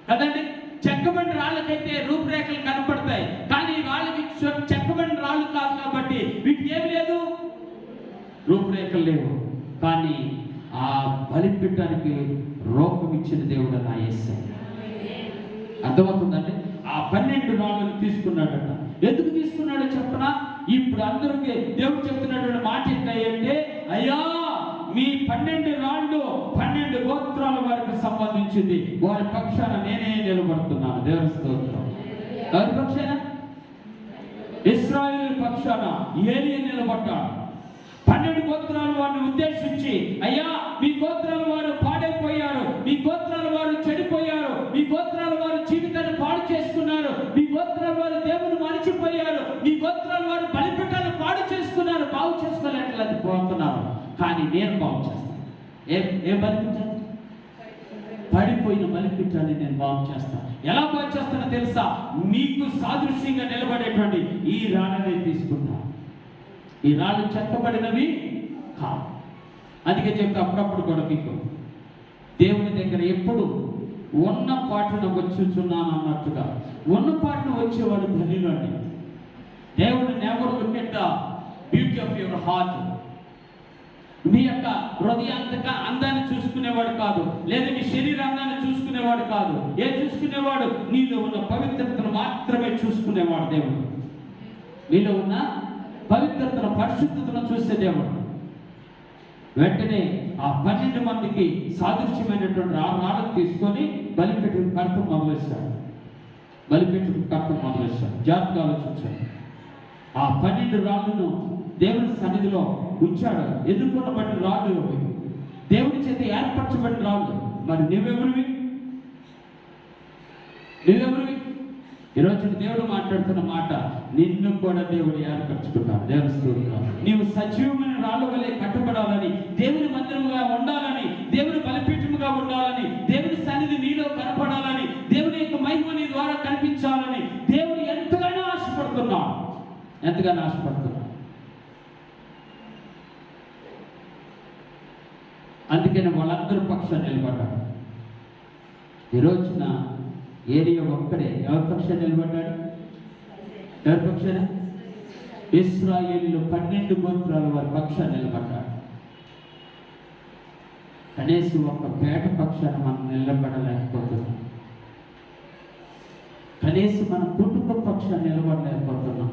కదండి. చెక్కబడిన రాళ్ళకైతే రూపురేఖలు కనపడతాయి, కానీ ఈ రాళ్ళకి చెక్కబడిన రాళ్ళు కాదు కాబట్టి వీటికి ఏమి లేదు, రూపురేఖలు లేవు. కానీ ఆ బలిపీఠానికి రూపం ఇచ్చిన దేవుడు నా యేసయ్య. అర్థమవుతుందండి? ఆ 12 రాళ్ళను తీసుకున్నాడట. ఎందుకు తీసుకున్నాడో చెప్పనా? ఇప్పుడు అందరికీ దేవుడు చెప్తున్నటువంటి మాట ఏంటంటే, అయ్యా, మీ 12 రాళ్ళు 12 గోత్రాల వారికి సంబంధించింది. వారి పక్షాన నేనే నిలబడుతున్నాను. దేవుని స్తోత్రం. ఎవరి పక్షాన? ఇశ్రాయేలు పక్షాన ఏలియా నిలబడ్డాడు. 12 గోత్రాల వారిని ఉద్దేశించి, అయ్యా, మీ గోత్రాల వారు పాడైపోయారు, మీ గోత్రాల వారు చెడిపోయారు, మీ గోత్రాల వారు జీవితాన్ని పాడు చేసుకున్నారు, మీ గోత్రాల వారు దేవుని మరిచిపోయారు, మీ గోత్రాల వారు బలిపీఠాలను పాడు చేసుకున్నారు, బాగు చేసుకోలేట్లేదు పోతున్నారు. కానీ నేను బాగు చేస్తాను. ఏ బలిపీఠాన్ని? పడిపోయిన బలిపీఠాన్ని నేను బాగు చేస్తాను. ఎలా బాగు చేస్తానో తెలుసా? మీకు సాదృశ్యంగా నిలబడేటువంటి ఈ రాళ్ళనే తీసుకున్నాను. ఈ రాళ్ళు చెక్కబడినవి కాదు. అందుకే చెప్తే అప్పుడప్పుడు కూడా మీకు దేవుని దగ్గర ఎప్పుడు ఉన్న పాటన వచ్చుచున్నాను అన్నట్టుగా, ఉన్న పాటన వచ్చేవాడు ధనిలో అండి. దేవుడు never look at the beauty of your heart. మీ యొక్క హృదయాంతక అందాన్ని చూసుకునేవాడు కాదు, లేదా మీ శరీరాంగాన్ని చూసుకునేవాడు కాదు. చూసుకునేవాడు నీలో ఉన్న పవిత్రతను మాత్రమే చూసుకునేవాడు దేవుడు. నీలో ఉన్న పవిత్రతను, పరిశుద్ధతను చూసే దేవుడు. వెంటనే ఆ 12 మందికి సాదృశ్యమైనటువంటి రాళ్ళను తీసుకొని బలిపెట్టుకు కడతం మొదలుస్తాడు. జాగ్రత్తగా ఆలోచించాడు. ఆ 12 రాళ్ళను దేవుని సన్నిధిలో ఉంచాడు. ఎన్నుకున్నబడిన రాళ్ళు, దేవుని చేత ఏర్పరచబడిన రాళ్ళు. మరి నువ్వెవరివి? ఈరోజు దేవుడు మాట్లాడుతున్న మాట, నిన్ను కూడా దేవుడు ఏర్పరచుకున్నాడు. దేవుని స్తోత్రం. నీవు సజీవమైన రాళ్ళ వలె కట్టబడాలని, దేవుని మందిరముగా ఉండాలని, దేవుని బలిపీఠముగా ఉండాలని, దేవుని సన్నిధి నీలో కనపడాలని, దేవుని యొక్క మహిమ నీ ద్వారా కనిపించాలని దేవుడు ఎంతగానో ఆశపడుతున్నాడు. అందుకని వాళ్ళందరూ పక్షాన్ని నిలబడ్డాడు. ఈ రోజున ఏరియా ఒక్కడే ఎవరి పక్షాన్ని నిలబడ్డాడు? ఎవరి పక్షాన? ఇశ్రాయేలు 12 గోత్రాల వారి పక్షాన్ని నిలబడ్డాడు. కనీసం ఒక పేట పక్షాన మనం నిలబడలేకపోతున్నాం. కనీసం మన కుటుంబ పక్షాన్ని నిలబడలేకపోతున్నాం.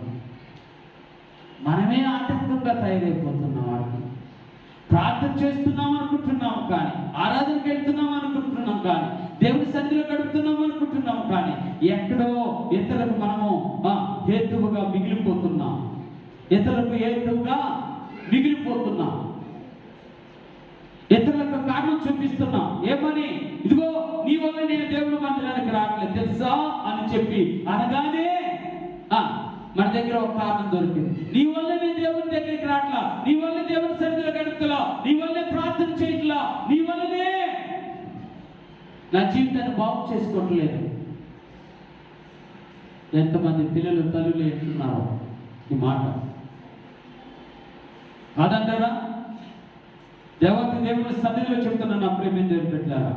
మనమే ఆటంకంగా తయారైపోతున్నాం. వాటికి ప్రార్థన చేస్తున్నాం అనుకుంటున్నాం కానీ, ఆరాధనకి వెళ్తున్నాం అనుకుంటున్నాం కానీ, దేవుని సన్నిధిలో గడుపుతున్నాం అనుకుంటున్నాం కానీ, ఎక్కడో ఇతరులకు మనము హేతువుగా మిగిలిపోతున్నాం. ఇతరులకు కారణం చూపిస్తున్నాం. ఏమని? ఇదిగో నీ వల్ల నేను దేవుని మందిరానికి రావట్లేదు తెలుసా అని చెప్పి అనగానే మన దగ్గర ఒక కారణం దొరికింది. నీ వల్ల నేను దేవుని దగ్గరికి రావట్లా, నీ వల్ల దేవుని సన్నిధిలో గడుపుతలా, నీ వల్లే ప్రార్థన చేయట్లా, నీ వల్లనే నా జీవితాన్ని బాగు చేసుకోవట్లేదు. ఎంతమంది పిల్లలు తల్లులు ఎంటున్నారో ఈ మాట కాదంటారా? దేవుని సన్నిధిలో చెప్తున్నా నా ప్రేమ దేవుని పెట్టారా,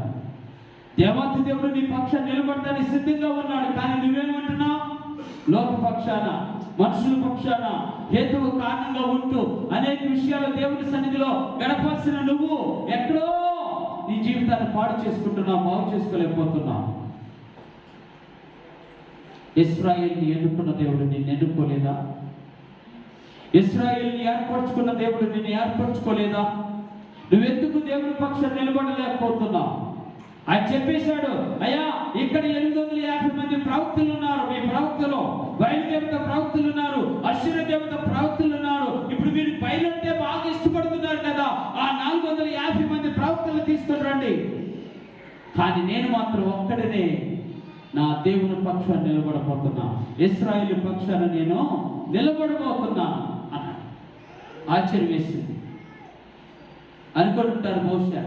దేవాతి దేవుడు నీ పక్షాన్ని నిలబడటానికి సిద్ధంగా ఉన్నాడు. కానీ నువ్వేమంటున్నావు? లోక పక్షాన, మనుషుల పక్షాన హేతువు కారణంగా ఉంటూ అనేక విషయాలు దేవుని సన్నిధిలో గడపాల్సిన నువ్వు ఎక్కడో నీ జీవితాన్ని పాడు చేసుకుంటున్నావు, బాగు చేసుకోలేకపోతున్నావు. ఇశ్రాయేలుని ఎన్నుకున్న దేవుడు నిన్ను ఎన్నుకోలేదా? ఇశ్రాయేలుని ఏర్పరచుకున్న దేవుడు నిన్ను ఏర్పరచుకోలేదా? నువ్వెందుకు దేవుని పక్షాన్ని నిలబడలేకపోతున్నావు? ఆయన చెప్పేశాడు, అయ్యా ఇక్కడ 850 మంది ప్రవక్తలు ఉన్నారు. మీ ప్రవక్తలు బయలుదేవత ప్రవక్తలు ఉన్నారు, అశ్విన దేవత ప్రవక్తలు ఉన్నారు. ఇప్పుడు మీరు బయలంటే బాగా ఇష్టపడుతున్నారు కదా, ఆ 450 మంది ప్రవక్తలు తీసుకుని రండి. కానీ నేను మాత్రం ఒక్కడనే నా దేవుని పక్షాన్ని నిలబడబోతున్నా, ఇశ్రాయేలు పక్షాన నేను నిలబడబోతున్నా అన్నాడు. ఆశ్చర్యం వేసింది. అనుకుంటారు బహుశా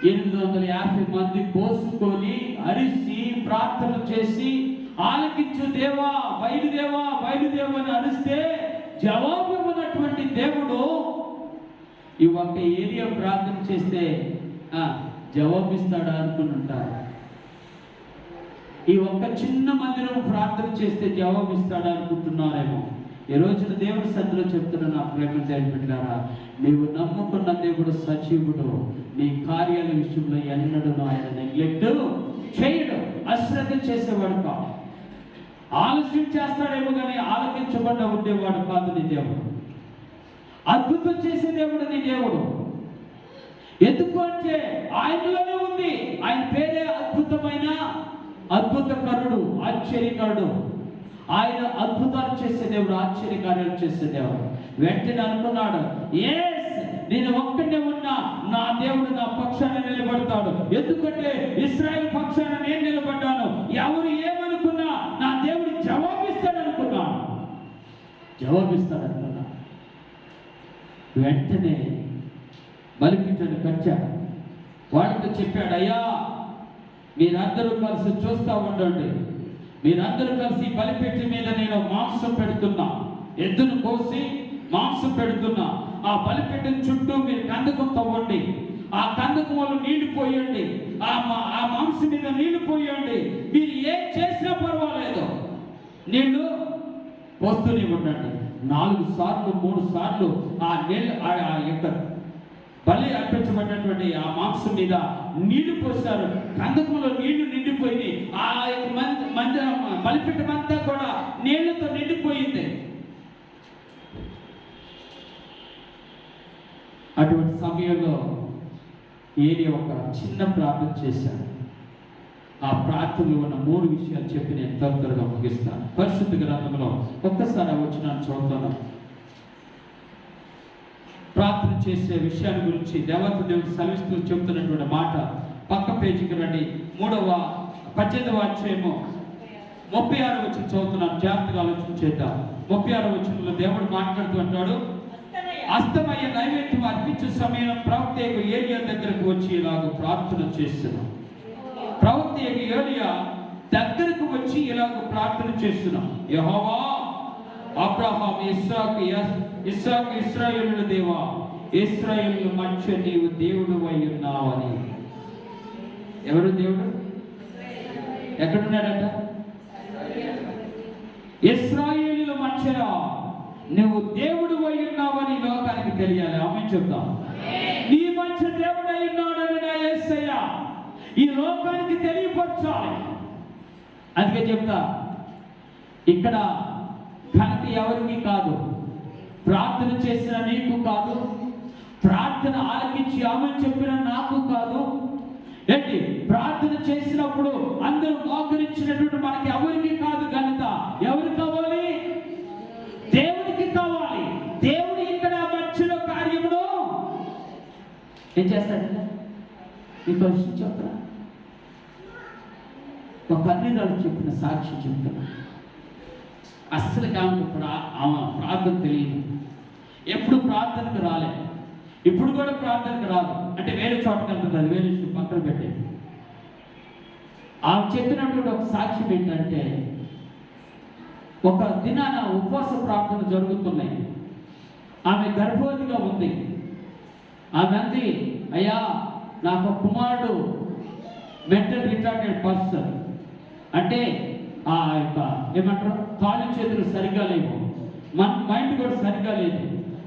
850 మంది పోసుకొని అరిసి ప్రార్థన చేసి ఆలకించు దేవా బయలుదేవా అని అరిస్తే జవాబు ఇవ్వనటువంటి దేవుడు ఈ ఒక్క ఏరియా ప్రార్థన చేస్తే జవాబిస్తాడా అనుకుని ఉంటారు. ఈ ఒక్క చిన్న మందిరం ప్రార్థన చేస్తే జవాబిస్తాడా అనుకుంటున్నారేమో. ఈ రోజున దేవుడి సన్నిధిలో చెప్తున్న నా ప్రేమ దేవుడారా, నీవు నమ్ముకున్న దేవుడు సజీవుడు. నీ కార్యాల విషయంలో ఎన్నడూ ఆయన నెగ్లెక్ట్ చేయడు, అశ్రద్ధ చేసేవాడు కాదు. ఆలస్యం చేస్తాడేమో కానీ ఆలకించకుండా ఉండేవాడు కాదు నీ దేవుడు. అద్భుతం చేసే దేవుడు నీ దేవుడు. ఎందుకు అంటే ఆయనలోనే ఉంది. ఆయన పేరే అద్భుతకరుడు, ఆశ్చర్యకరుడు. ఆయన అద్భుతాలు చేసే దేవుడు, ఆశ్చర్యకార్యాలు చేసే దేవుడు. వెంటనే అనుకున్నాడు, నేను ఒక్కడే ఉన్నా నా దేవుడు నా పక్షాన నిలబడతాడు. ఎందుకంటే ఇశ్రాయేలు పక్షాన నేను నిలబడ్డాను. ఎవరు ఏమనుకున్నా నా దేవుడు జవాబిస్తాడనుకున్నా. వెంటనే బలిపీఠాన్ని కట్టాడు. వాడితో చెప్పాడు, అయ్యా మీరందరూ కలిసి చూస్తూ ఉండండి. మీరందరూ కలిసి బలిపీఠం మీద నేను మాంసం పెడుతున్నా, ఎద్దును కోసి మాంసం పెడుతున్నా. ఆ బలిపీఠం చుట్టూ మీరు కందకం తవ్వండి, ఆ కందకం వల్ల నీళ్లు పోయండి, ఆ మాంసం మీద నీళ్లు పోయండి. మీరు ఏం చేసినా పర్వాలేదు, నీళ్లు పోస్తూనే ఉండండి. 4 సార్లు 3 సార్లు ఆ నీళ్ళు ఆ యొక్క బలి అర్పించబడినటువంటి ఆ మాంసం మీద నీళ్లు పోస్తారు. కందకంలో నీళ్లు నిండిపోయింది. ఆ బలిపీఠం అంతా కూడా నీళ్లతో నిండిపోయింది. అటువంటి సమయంలో ఏలి ఒక చిన్న ప్రార్థన చేశాడు. ఆ ప్రార్థనలో ఉన్న 3 విషయాలు చెప్పి నేను త్వరగా ముగిస్తాను. పరిశుద్ధ గ్రంథంలో ఒక్కసారి వచనాన్ని చదువుతాను. ప్రార్థన చేసే విషయాన్ని గురించి దేవత దేవుడు సెలవిస్తూ చెబుతున్నటువంటి మాట పక్క పేజీకి రండి. 18వ అధ్యాయము 36వ వచనం చదువుతున్నాను. జాగ్రత్తగా ఆలోచన చేద్దాం. 36వ వచనంలో దేవుడు మాట్లాడుతూ అంటాడు, అస్తమయ్య నైవేద్యం అర్పించే సమయం ప్రవక్త ఏలియా దగ్గరకు వచ్చి ఇలాగ ప్రార్థన చేస్తున్నాం. ప్రవక్త ఏలియా దగ్గరకు వచ్చి ఇలాగ ప్రార్థన చేస్తున్నాం. యెహోవా అబ్రహాము ఇస్సాకు ఇశ్రాయేలుల దేవా, ఇశ్రాయేలు మధ్య నీవు దేవుడు అయి ఉన్నావని. ఎవరు దేవుడు? ఎక్కడున్నాడట? ఇశ్రాయేలుల మధ్యలో నువ్వు దేవుడు అయి ఉన్నావని లోకానికి తెలియాలి. ఆమేన్ చెప్తాం. నీ మధ్య దేవుడు అయి ఉన్నాడని నా యేసయ్య ఈ లోకానికి తెలియపరచాలి. అందుకే చెప్తా, ఇక్కడ ఘనత ఎవరికి కాదు, ప్రార్థన చేసిన నీకు కాదు, ప్రార్థన ఆలకించి ఆమేన్ చెప్పిన నాకు కాదు. ఏంటి ప్రార్థన చేసినప్పుడు అందరూ మోకరించినటువంటి మనకి ఎవరికి కాదు ఘనత. ఎవరికి కావాలి? దేవుడికి కావాలి. దేవుడు ఇక్కడ మధ్యలో కార్యమును ఏం చేస్తాడంటే, మీకు విషయం చెప్పరా, ఒక అన్నిరాలు చెప్పిన సాక్షి చెప్తున్నా. అస్సలు ఆమె ప్రార్థన తెలియదు, ఎప్పుడు ప్రార్థనకు రాలేదు, ఇప్పుడు కూడా ప్రార్థనకు రాదు. అంటే వేరే చోటకి వెళ్తుంది, అది వేరే విషయం పక్కన పెట్టేది. ఆమె చెప్పినటువంటి ఒక సాక్ష్యం ఏంటంటే, ఒక దినాన ఉపవాస ప్రార్థన జరుగుతున్నాయి. ఆమె గర్భవతిగా ఉంది. ఆమె అంది, అయ్యా నాకు కుమారుడు మెంటల్ రిటార్డెడ్ పర్సన్, అంటే ఆ యొక్క ఏమంటారు కాళ్ళు చేతులు సరిగ్గా లేవు, మైండ్ కూడా సరిగ్గా లేదు.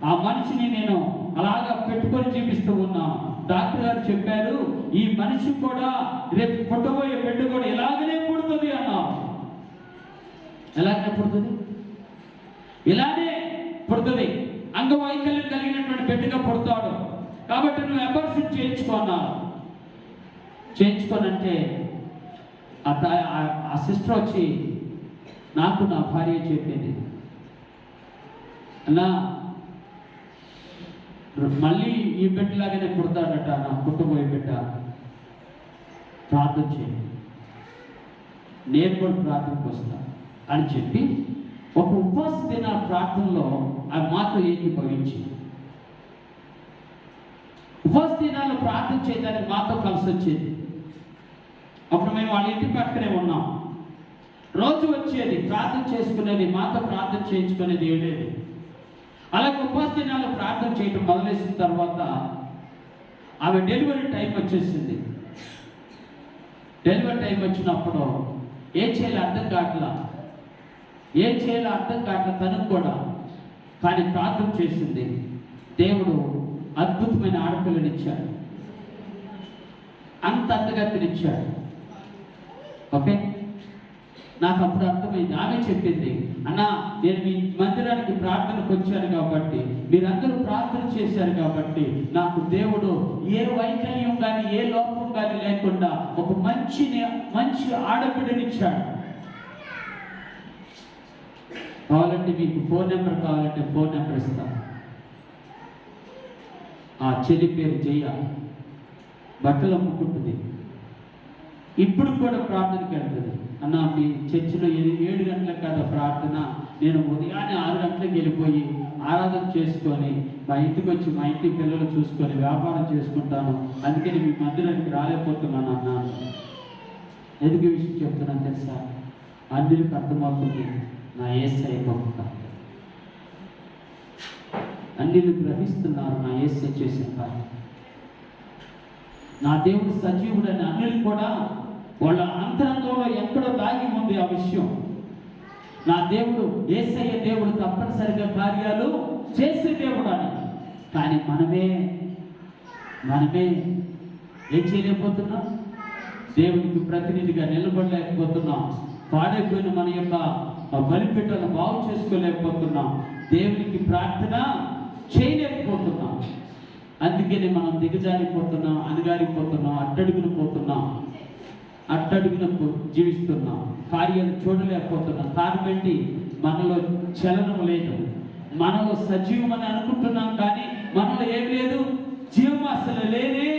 ఆ మనిషిని నేను అలాగా పెట్టుకొని చూపిస్తూ ఉన్నా. డాక్టర్ గారు చెప్పారు, ఈ మనిషి కూడా రేపు పుట్టబోయే బిడ్డ కూడా ఇలాగనే పుడుతుంది అన్నా. ఎలాగనే పుడుతుంది? ఇలానే పుడుతుంది. అంగవైకల్యం కలిగినటువంటి బిడ్డగా పుడతాడు. కాబట్టి నువ్వు అబార్షన్ చేయించుకున్నావు. చేయించుకోనంటే ఆ సిస్టర్ వచ్చి నాకు నా భార్య చెప్పింది, అన్నా మళ్ళీ ఈ బిడ్డలాగానే పుడతాడట, నా పుట్టబోయే బిడ్డ, ప్రార్థన చేయండి, నేను కూడా ప్రార్థనకు వస్తా అని చెప్పి ఒక ఉపవాస దిన ప్రార్థనలో ఆ మాతో ఏకీభవించి ఉపవాస దినాల్లో ప్రార్థన చేయడానికి మాతో కలిసి వచ్చేది. అప్పుడు మేము వాళ్ళ ఇంటి పక్కనే ఉన్నాం. రోజు వచ్చేది, ప్రార్థన చేసుకునేది, మాతో ప్రార్థన చేయించుకునేది ఏం లేదు. అలాగే ఉపవాస దినాలు ప్రార్థన చేయడం మొదలెసిన తర్వాత ఆమె డెలివరీ టైం వచ్చేసింది. డెలివరీ టైం వచ్చినప్పుడు ఏం చేయాలో అర్థం కావట్లా తనకు కూడా. కానీ ప్రార్థన చేసింది. దేవుడు అద్భుతమైన ఆడపిల్లనిచ్చాడు, అంత అందగతినిచ్చాడు. ఓకే, నాకు అప్పుడు అర్థమైంది. ఆమె చెప్పింది, అన్నా నేను మీ మందిరానికి ప్రార్థనకు వచ్చాను కాబట్టి, మీరందరూ ప్రార్థన చేశారు కాబట్టి నాకు దేవుడు ఏ వైకల్యం కానీ ఏ లోపం కానీ లేకుండా ఒక మంచి ఆడబిడ్డనిచ్చాడు. కావాలంటే మీకు ఫోన్ నెంబర్ కావాలంటే ఫోన్ నెంబర్ ఇస్తాను. ఆ చెల్లి పేరు జయ, బట్టలు అమ్ముకుంటుంది. ఇప్పుడు కూడా ప్రార్థనకి వెళ్తుంది. అన్న మీ చర్చిలో 7 గంటలకు కదా ప్రార్థన, నేను ఉదయాన్నే 6 గంటలకు వెళ్ళిపోయి ఆరాధన చేసుకొని మా ఇంటికి వచ్చి మా ఇంటి పిల్లలు చూసుకొని వ్యాపారం చేసుకుంటాను, అందుకని మీ మందిరానికి రాలేకపోతున్నాను అన్నాను. ఎందుకు విషయం చెప్తున్నాను తెలుసా? అందరికి అర్థమవుతుంది, నా యేసయ్య గొప్ప, అన్ని గ్రహిస్తున్నారు నా యేసయ్య చేసిన కార్యం. నా దేవుడు సజీవుడని అన్నిలు కూడా వాళ్ళ అంతరంగంలో ఎక్కడో దాగి ఉంది ఆ విషయం. నా దేవుడు యేసయ్య దేవుడు తప్పనిసరిగా కార్యాలు చేసే దేవుడు అని. కానీ మనమే మనమే ఏం చేయలేకపోతున్నాం? దేవునికి ప్రతినిధిగా నిలబడలేకపోతున్నాం. పాడైపోయిన మన యొక్క బలిపీఠాలను బాగు చేసుకోలేకపోతున్నాం. దేవునికి ప్రార్థన చేయలేకపోతున్నాం. అందుకని మనం దిగజారిపోతున్నాం, అణగారిపోతున్నాం, అట్టడుగున జీవిస్తున్నాం. కార్యాలు చూడలేకపోతున్నాం. కారణం ఏంటి? మనలో చలనం లేదు. మనలో సజీవం అని అనుకుంటున్నాం, కానీ మనలో ఏం లేదు, జీవం అసలు లేనే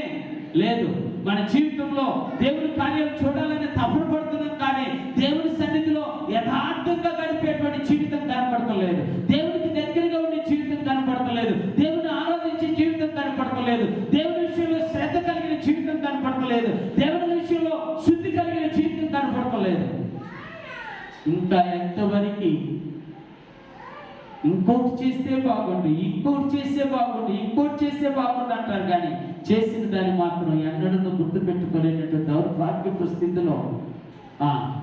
లేదు. మన జీవితంలో దేవుని కార్యాలు చూడాలని తపన పడుతున్నాం, కానీ దేవుని సన్నిధిలో యథార్థంగా గడిపేటువంటి జీవితం కనపడతలేదు. దేవునికి దగ్గరగా ఉండే జీవితం కనపడతలేదు. దేవుని ఆరాధించే జీవితం కనపడతలేదు. దేవుని విషయంలో శ్రద్ధ కలిగిన జీవితం కనపడతలేదు. దేవుని విషయంలో శుద్ధి కలిగిన జీవితం కనపడతలేదు. ఇంకా ఎంతవరకు ఇంకోటి చేస్తే బాగుండు, ఇంకోటి చేస్తే బాగుండు అంటారు, కానీ చేసిన దాన్ని మాత్రం ఎన్నడూ గుర్తుపెట్టుకోలేనటువంటి దౌర్భాగ్యపు స్థితిలో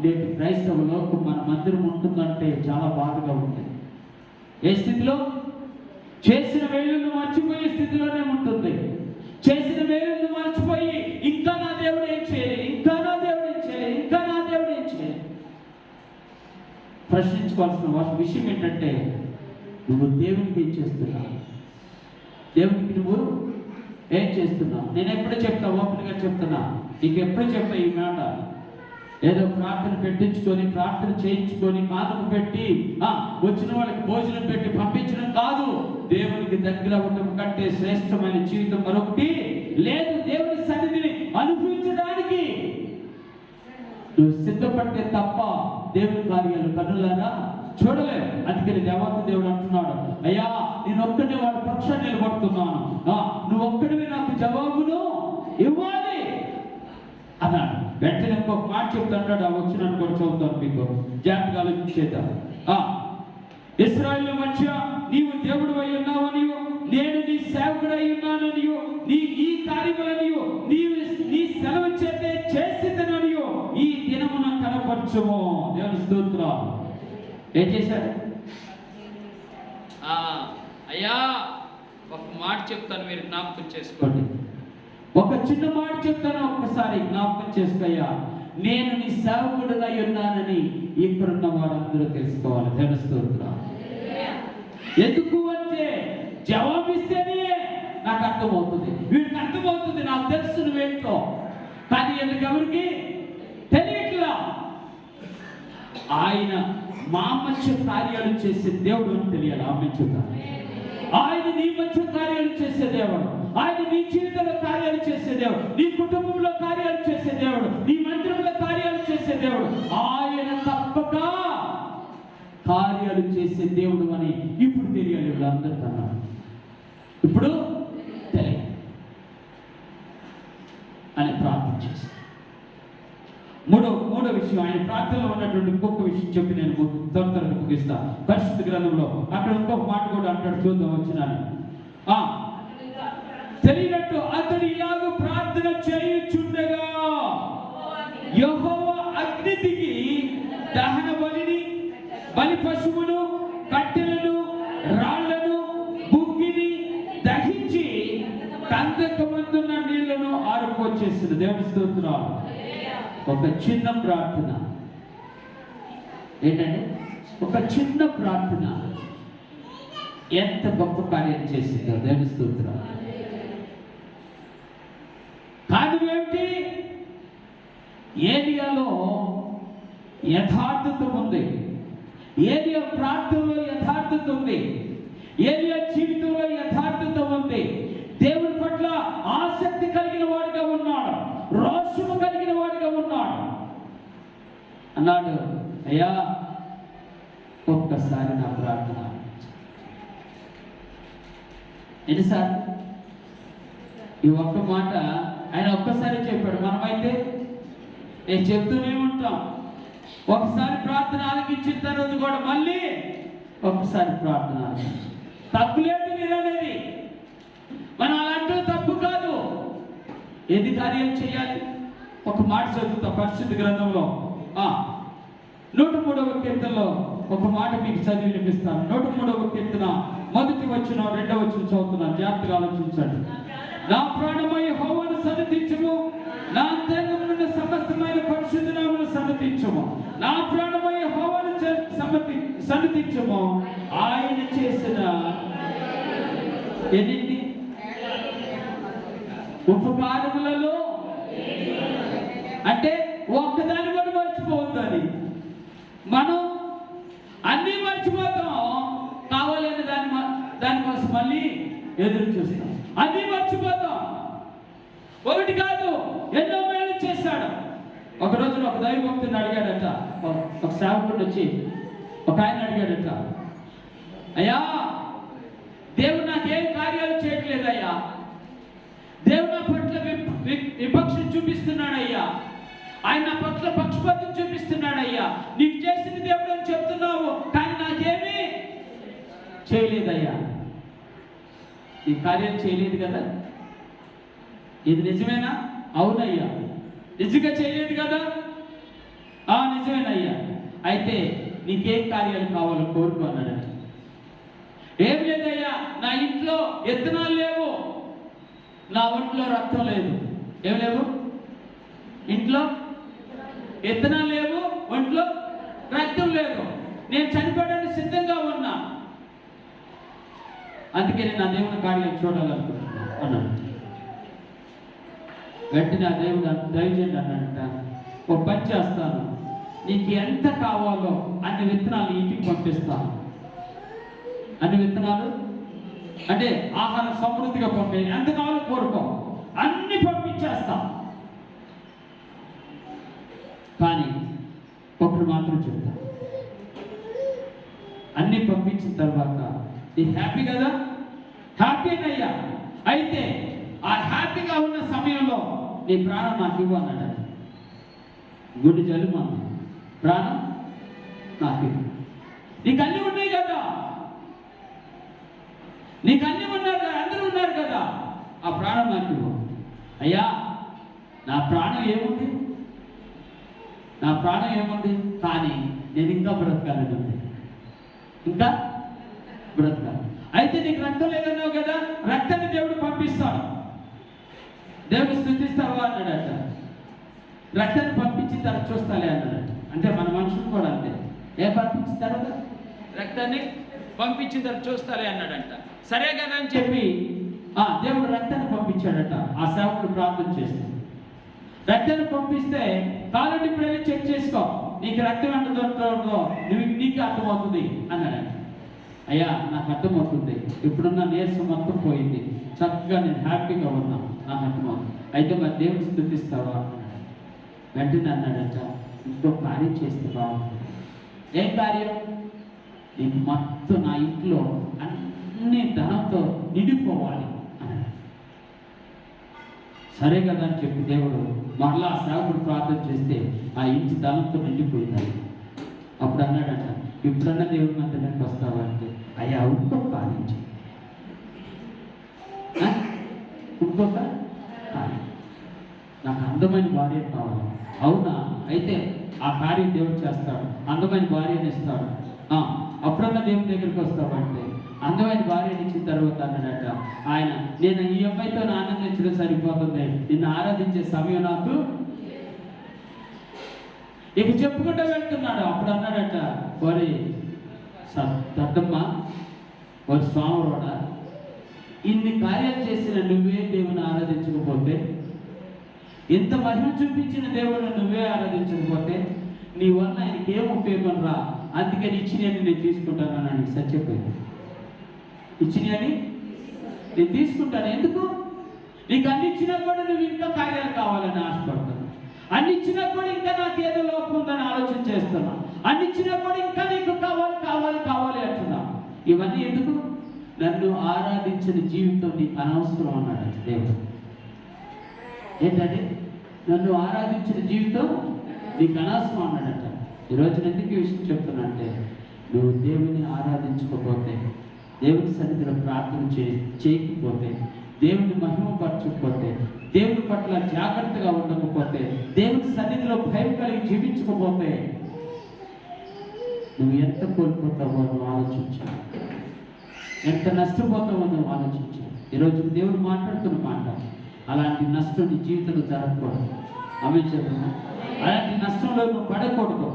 నేటి క్రైస్తవ లోకం మన మందిరం ఉంటుందంటే చాలా బాధగా ఉంటుంది. ఏ స్థితిలో? చేసిన మేలును మర్చిపోయే స్థితిలోనే ఉంటుంది. చేసిన మేలును మర్చిపోయి ఇంకా నా దేవుడు ఏం చేయాలి, ప్రశ్నించుకోవాల్సిన విషయం ఏంటంటే, నువ్వు దేవునికి ఏం చేస్తున్నావు? దేవునికి నువ్వు ఏం చేస్తున్నావు? నేను ఎప్పుడు చెప్తా, ఓపెన్గా చెప్తున్నా, నీకు ఎప్పుడు చెప్పా ఈ మాట. ఏదో ప్రార్థన పెట్టించుకొని, ప్రార్థన చేయించుకొని, కానుక పెట్టి వచ్చిన వాళ్ళకి భోజనం పెట్టి పంపించడం కాదు. దేవునికి దగ్గర ఉండడం కంటే శ్రేష్టమైన జీవితం మరొకటి లేదు. దేవుని సన్నిధిని అనుభవించడానికి నువ్వు సిద్ధపడితే తప్ప దేవుని కార్యాలు కన్నులారా చూడలేవు. అందుకని దేవాతి దేవుడు అంటున్నాడు, అయ్యా నేను ఒక్కడే వాడి పక్షాన్ని నిలబడుతున్నాను, నువ్వు ఒక్కడివి నాకు జవాబును ఇవ్వాలి అన్నాడు. వెంటనే ఇంకొక మాట చెప్తాడు. వచ్చినాను కూడా చదువుతాను, మీకు జాగ్రత్తగా ఆలోచించేద్దాం. ఇశ్రాయేలు మధ్య నీవు దేవుడు అయి ఉన్నావనియో, నేను నీ సేవకుడై ఉన్నాననియో, నీ ఈ కార్యములనియో నీ సెలవు చేతే చేసేదననియో ఈ దినమున కనపరచుము. దేవుని స్తోత్రం. ఏం చేశాడు? అయ్యా ఒక మాట చెప్తాను, మీరు జ్ఞాపకం చేసుకోండి. ఒక చిన్న మాట చెప్తాను, ఒక్కసారి జ్ఞాపకం చేసుకోయ్యా. నేను నీ సేవకుడుగా ఉన్నానని ఇక్కడున్న వారందరూ తెలుసుకోవాలి. దేవుని స్తోత్రం. ఎందుకు అంటే జవాబిస్తేనే నాకు అర్థమవుతుంది, వీడికి అర్థమవుతుంది, నాకు తెలుసు నువ్వేంటో. కానీ ఎందుకు ఎవరికి తెలియట్లా. ఆయన మా మధ్య కార్యాలు చేసే దేవుడు అని తెలియాలి. ఆ మధ్య ఆయన నీ మధ్య కార్యాలు చేసే దేవుడు, ఆయన నీ జీవితంలో కార్యాలు చేసే దేవుడు, నీ కుటుంబంలో కార్యాలు చేసే దేవుడు, నీ మందిరంలో కార్యాలు చేసే దేవుడు. ఆయన తప్పక కార్యాలు చేసే దేవుడు అని ఇప్పుడు తెలియాలి. వీళ్ళందరికన్నా ఇప్పుడు తెలియదు అని ప్రార్థన చేశారు. మూడో విషయం, ఆయన ప్రార్థనలో ఉన్నటువంటి ఇంకొక విషయం చెప్పి నేను త్వరగా ముగిస్తా. పరిశుద్ధ గ్రంథంలో అక్కడ ఇంకొక మాట కూడా అంటాడు, చూద్దాం. వచ్చినాను తెలియనట్టు అతడు ఇలాగ ప్రార్థన చేయుచుండగా యెహోవా అగ్ని దిగి దహన బలిని, బలి పశువును, కట్టెలను, రాళ్లను, బుగ్గిని దహించి కందకమందున్న నీళ్లను ఆరుపోచేసింది. దేవుని స్తోత్రం. ఒక చిన్న ప్రార్థన ఏంటంటే, ఒక చిన్న ప్రార్థన ఎంత గొప్ప కార్యం చేసిందో. దేవుని స్తోత్రం. కారణం ఏమిటి? ఏలియాలో యథార్థత ఉంది, ఏలియా ప్రార్థనలో యథార్థత ఉంది, ఏలియా జీవితంలో యథార్థత ఉంది. దేవుని పట్ల ఆసక్తి కలిగిన వాడిగా ఉన్నాడు, రోషము కలిగిన వాడిగా ఉన్నాడు. అన్నాడు, అయ్యా ఒక్కసారి నా ప్రార్థన. ఎన్నిసార్లు? ఈ ఒక్క మాట ఆయన ఒక్కసారి చెప్పాడు. మనమైతే నేను చెప్తూనే ఉంటాం. ఒకసారి ప్రార్థన ఆలకించిన తర్వాత కూడా మళ్ళీ ఒక్కసారి ప్రార్థన. తప్పులేదు మీరు అనేది, మనం అలాంటి తప్పు కాదు. ఏది కార్యం చేయాలి? ఒక మాట చదువుతా పరిశుద్ధ గ్రంథంలో 103వ కీర్తనలో ఒక మాట మీకు చదివి వినిపిస్తాను. 103వ కీర్తన 1వ వచనం 2వ వచనం చదువుతున్నాను, జాగ్రత్తగా ఆలోచించండి. నా ప్రాణమా యెహోవాను సన్నతించుము, నా అంతరంగమున సమస్తమైన పరిశుద్ధ నామమును సన్నతించుము. నా ప్రాణమా యెహోవాను సన్నతించుము. ఆయన చేసిన ఎన్ని ఉపకారములలో అంటే ఒక్కదాన్ని కూడా మర్చిపోవద్దని. మనం అన్నీ మర్చిపోతాం, కావాలని దానికోసం మళ్ళీ ఎదురు చూస్తాం. అన్నీ మర్చిపోతాం. ఒకటి కాదు, ఎన్నో మేలు చేశాడు. ఒక రోజున ఒక దైవభక్తుని అడిగాడట, ఒక సేవకుడు వచ్చి ఒక ఆయన అడిగాడట, అయ్యా దేవుడు నాకేం కార్యాలు చేయట్లేదయ్యా, దేవుడు నా పట్ల విపక్షం చూపిస్తున్నాడయ్యా, ఆయన నా పట్ల పక్షపాతం చూపిస్తున్నాడయ్యా, నీకు చేసిన దేవుడు అని చెప్తున్నావు, కానీ నాకేమీ చేయలేదయ్యా. ఈ కార్యం చేయలేదు కదా, ఇది నిజమేనా? అవునయ్యా. నిజంగా చేయలేదు కదా? నిజమేనయ్యా. అయితే నీకేం కార్యాలు కావాలో కోరుకో అన్నాడట. ఏం లేదయ్యా, నా ఇంట్లో విత్తనాలు లేవు, నా ఒంట్లో రక్తం లేదు. ఏం లేవు? ఇంట్లో విత్తనాలు లేవు, ఒంట్లో రక్తం లేదు. నేను చనిపోవడానికి సిద్ధంగా ఉన్నా, అందుకే నేను నా దేవుని కార్యాలు చూడాలనుకుంటున్నా అన్నాడు. వెంటనే ఆ దేవుడు దయచేయండి అన్నాడట, ఒక పని చేస్తాను, నీకు ఎంత కావాలో అన్ని విత్తనాలు ఇంటికి పంపిస్తాను. అన్ని విత్తనాలు అంటే ఆహారం సమృద్ధిగా పంపే, ఎంత కావాలో కోరుకో, అన్ని పంపించేస్తా. కానీ ఒకటి మాత్రం చెప్తా, అన్ని పంపించిన తర్వాత నీ హ్యాపీ కదా? హ్యాపీనయ్యా. అయితే ఆ హ్యాపీగా ఉన్న సమయంలో నీ ప్రాణం నాకు ఇవ్వు అన్నాడు. గుడి జలుమ ప్రాణం నాకు ఇవ్వు. నీకు అన్నీ ఉన్నాయి కదా, నీకు అన్నీ ఉన్నారు కదా, అందరూ ఉన్నారు కదా, ఆ ప్రాణం నాకు ఇవ్వు. అయ్యా నా ప్రాణం ఏముంది, నా ప్రాణం ఏముంది, కానీ నేను ఇంకా బ్రతకాలని ఉంది, ఇంకా బ్రతకాలి. అయితే నీకు రక్తం లేదన్నావు కదా, రక్తాన్ని దేవుడు పంపిస్తాడు. దేవుడు స్తుతిస్తావా అన్నాడట. రక్తాన్ని పంపించిన తర్వాత చూస్తాలే అన్నాడట. అంటే మన మనుషులు కూడా అంతే, పంపించిన తర్వాత రక్తాన్ని పంపించిన తర్వాత చూస్తాలే అన్నాడంట. సరే కదా అని చెప్పి దేవుడు రక్తాన్ని పంపించాడట. ఆ సేవకుడు ప్రార్థన చేస్తాడు. రక్తాన్ని పంపిస్తే కాలండి ఇప్పుడు వెళ్ళి చెక్ చేసుకో, నీకు రక్తం ఎంత దొరుకుతుందో నీకు అర్థమవుతుంది అన్నాడు. అయ్యా నాకు అర్థమవుతుంది, ఇప్పుడున్న నీరసం మొత్తం పోయింది, చక్కగా నేను హ్యాపీగా ఉన్నా, నాకు అర్థమవుతుంది. అయితే మరి దేవుడు స్తుతిస్తావా అన్నాడు. వెంటనే అన్నాడట, ఇంకో కార్యం చేస్తే బాగుంటుంది. ఏం కార్యం? నీకు మొత్తం నా ఇంట్లో అన్ని ధనంతో నిండిపోవాలి అన్నాడు. సరే కదా అని చెప్పి దేవుడు మరలా సేవకుడు ప్రార్థన చేస్తే ఆ ఇంటి ధనంతో నిండిపోయింది. అప్పుడు అన్నాడట, ఇప్పుడన్నా దేవుడి మందిరానికి వస్తావా అంటే, అయ్యా ఇంకొక కార్యం చేయి, ఇంకొక కార్యం, నాకు అందమైన భార్య కావాలి. అవునా? అయితే ఆ కార్యం దేవుడు చేస్తాడు, అందమైన భార్యని ఇస్తాడు. అప్పుడన్నా దేవుని దగ్గరికి వస్తావంటే, అందమైన భార్యని ఇచ్చిన తర్వాత అన్నాడట ఆయన, నేను ఈ అమ్మాయితో ఆనందించడం సరిపోతుంది, నిన్ను ఆరాధించే సమయం నాకు ఇక చెప్పుకుంటూ వెళ్తున్నాడు. అప్పుడు అన్నాడట, వరి దద్దమ్మ, వరి స్వామిరోడ, ఇన్ని కార్యాలు చేసిన నువ్వే దేవుని ఆరాధించకపోతే, ఇంత మహిమ చూపించిన దేవుడిని నువ్వే ఆరాధించకపోతే నీ వల్ల ఆయనకి ఏం ఉపయోగం రా, అందుకని ఇచ్చినని నేను తీసుకుంటాను అన్నాడు. సత్యపోయింది. ఇచ్చినని నేను తీసుకుంటాను. ఎందుకు? నీకు అన్ని ఇచ్చినా కూడా నువ్వు ఇంకా కార్యాలు కావాలని ఆశపడతాను, అన్ని ఇచ్చినా కూడా ఇంకా నాకు ఏదో లోపం ఉందని ఆలోచన చేస్తున్నా, అన్ని ఇచ్చినా కూడా ఇంకా నీకు కావాలి కావాలి కావాలి అంటున్నా. ఇవన్నీ ఎందుకు? నన్ను ఆరాధించిన జీవితం నీకు అనవసరం అన్నాడు దేవుడు. ఏంటంటే నన్ను ఆరాధించిన జీవితం నీకు అనవసరం అన్నాడట. ఈరోజు ఎందుకు ఈ విషయం చెప్తున్నా అంటే, నువ్వు దేవుని ఆరాధించకపోతే, దేవుని సన్నిధిలో ప్రార్థన చేయకపోతే, దేవుని మహిమపరచకపోతే, దేవుని పట్ల జాగ్రత్తగా ఉండకపోతే, దేవుని సన్నిధిలో భయం కలిగి జీవించకపోతే నువ్వు ఎంత కోల్పోతావో నువ్వు ఆలోచించు, ఎంత నష్టపోతావో నువ్వు ఆలోచించు. ఈరోజు దేవుడు మాట్లాడుతున్న మాట, అలాంటి నష్టం నీ జీవితంలో జరగకూడదు. ఆమె చెప్పమ్మా, అలాంటి నష్టంలో నువ్వు పడకూడదు.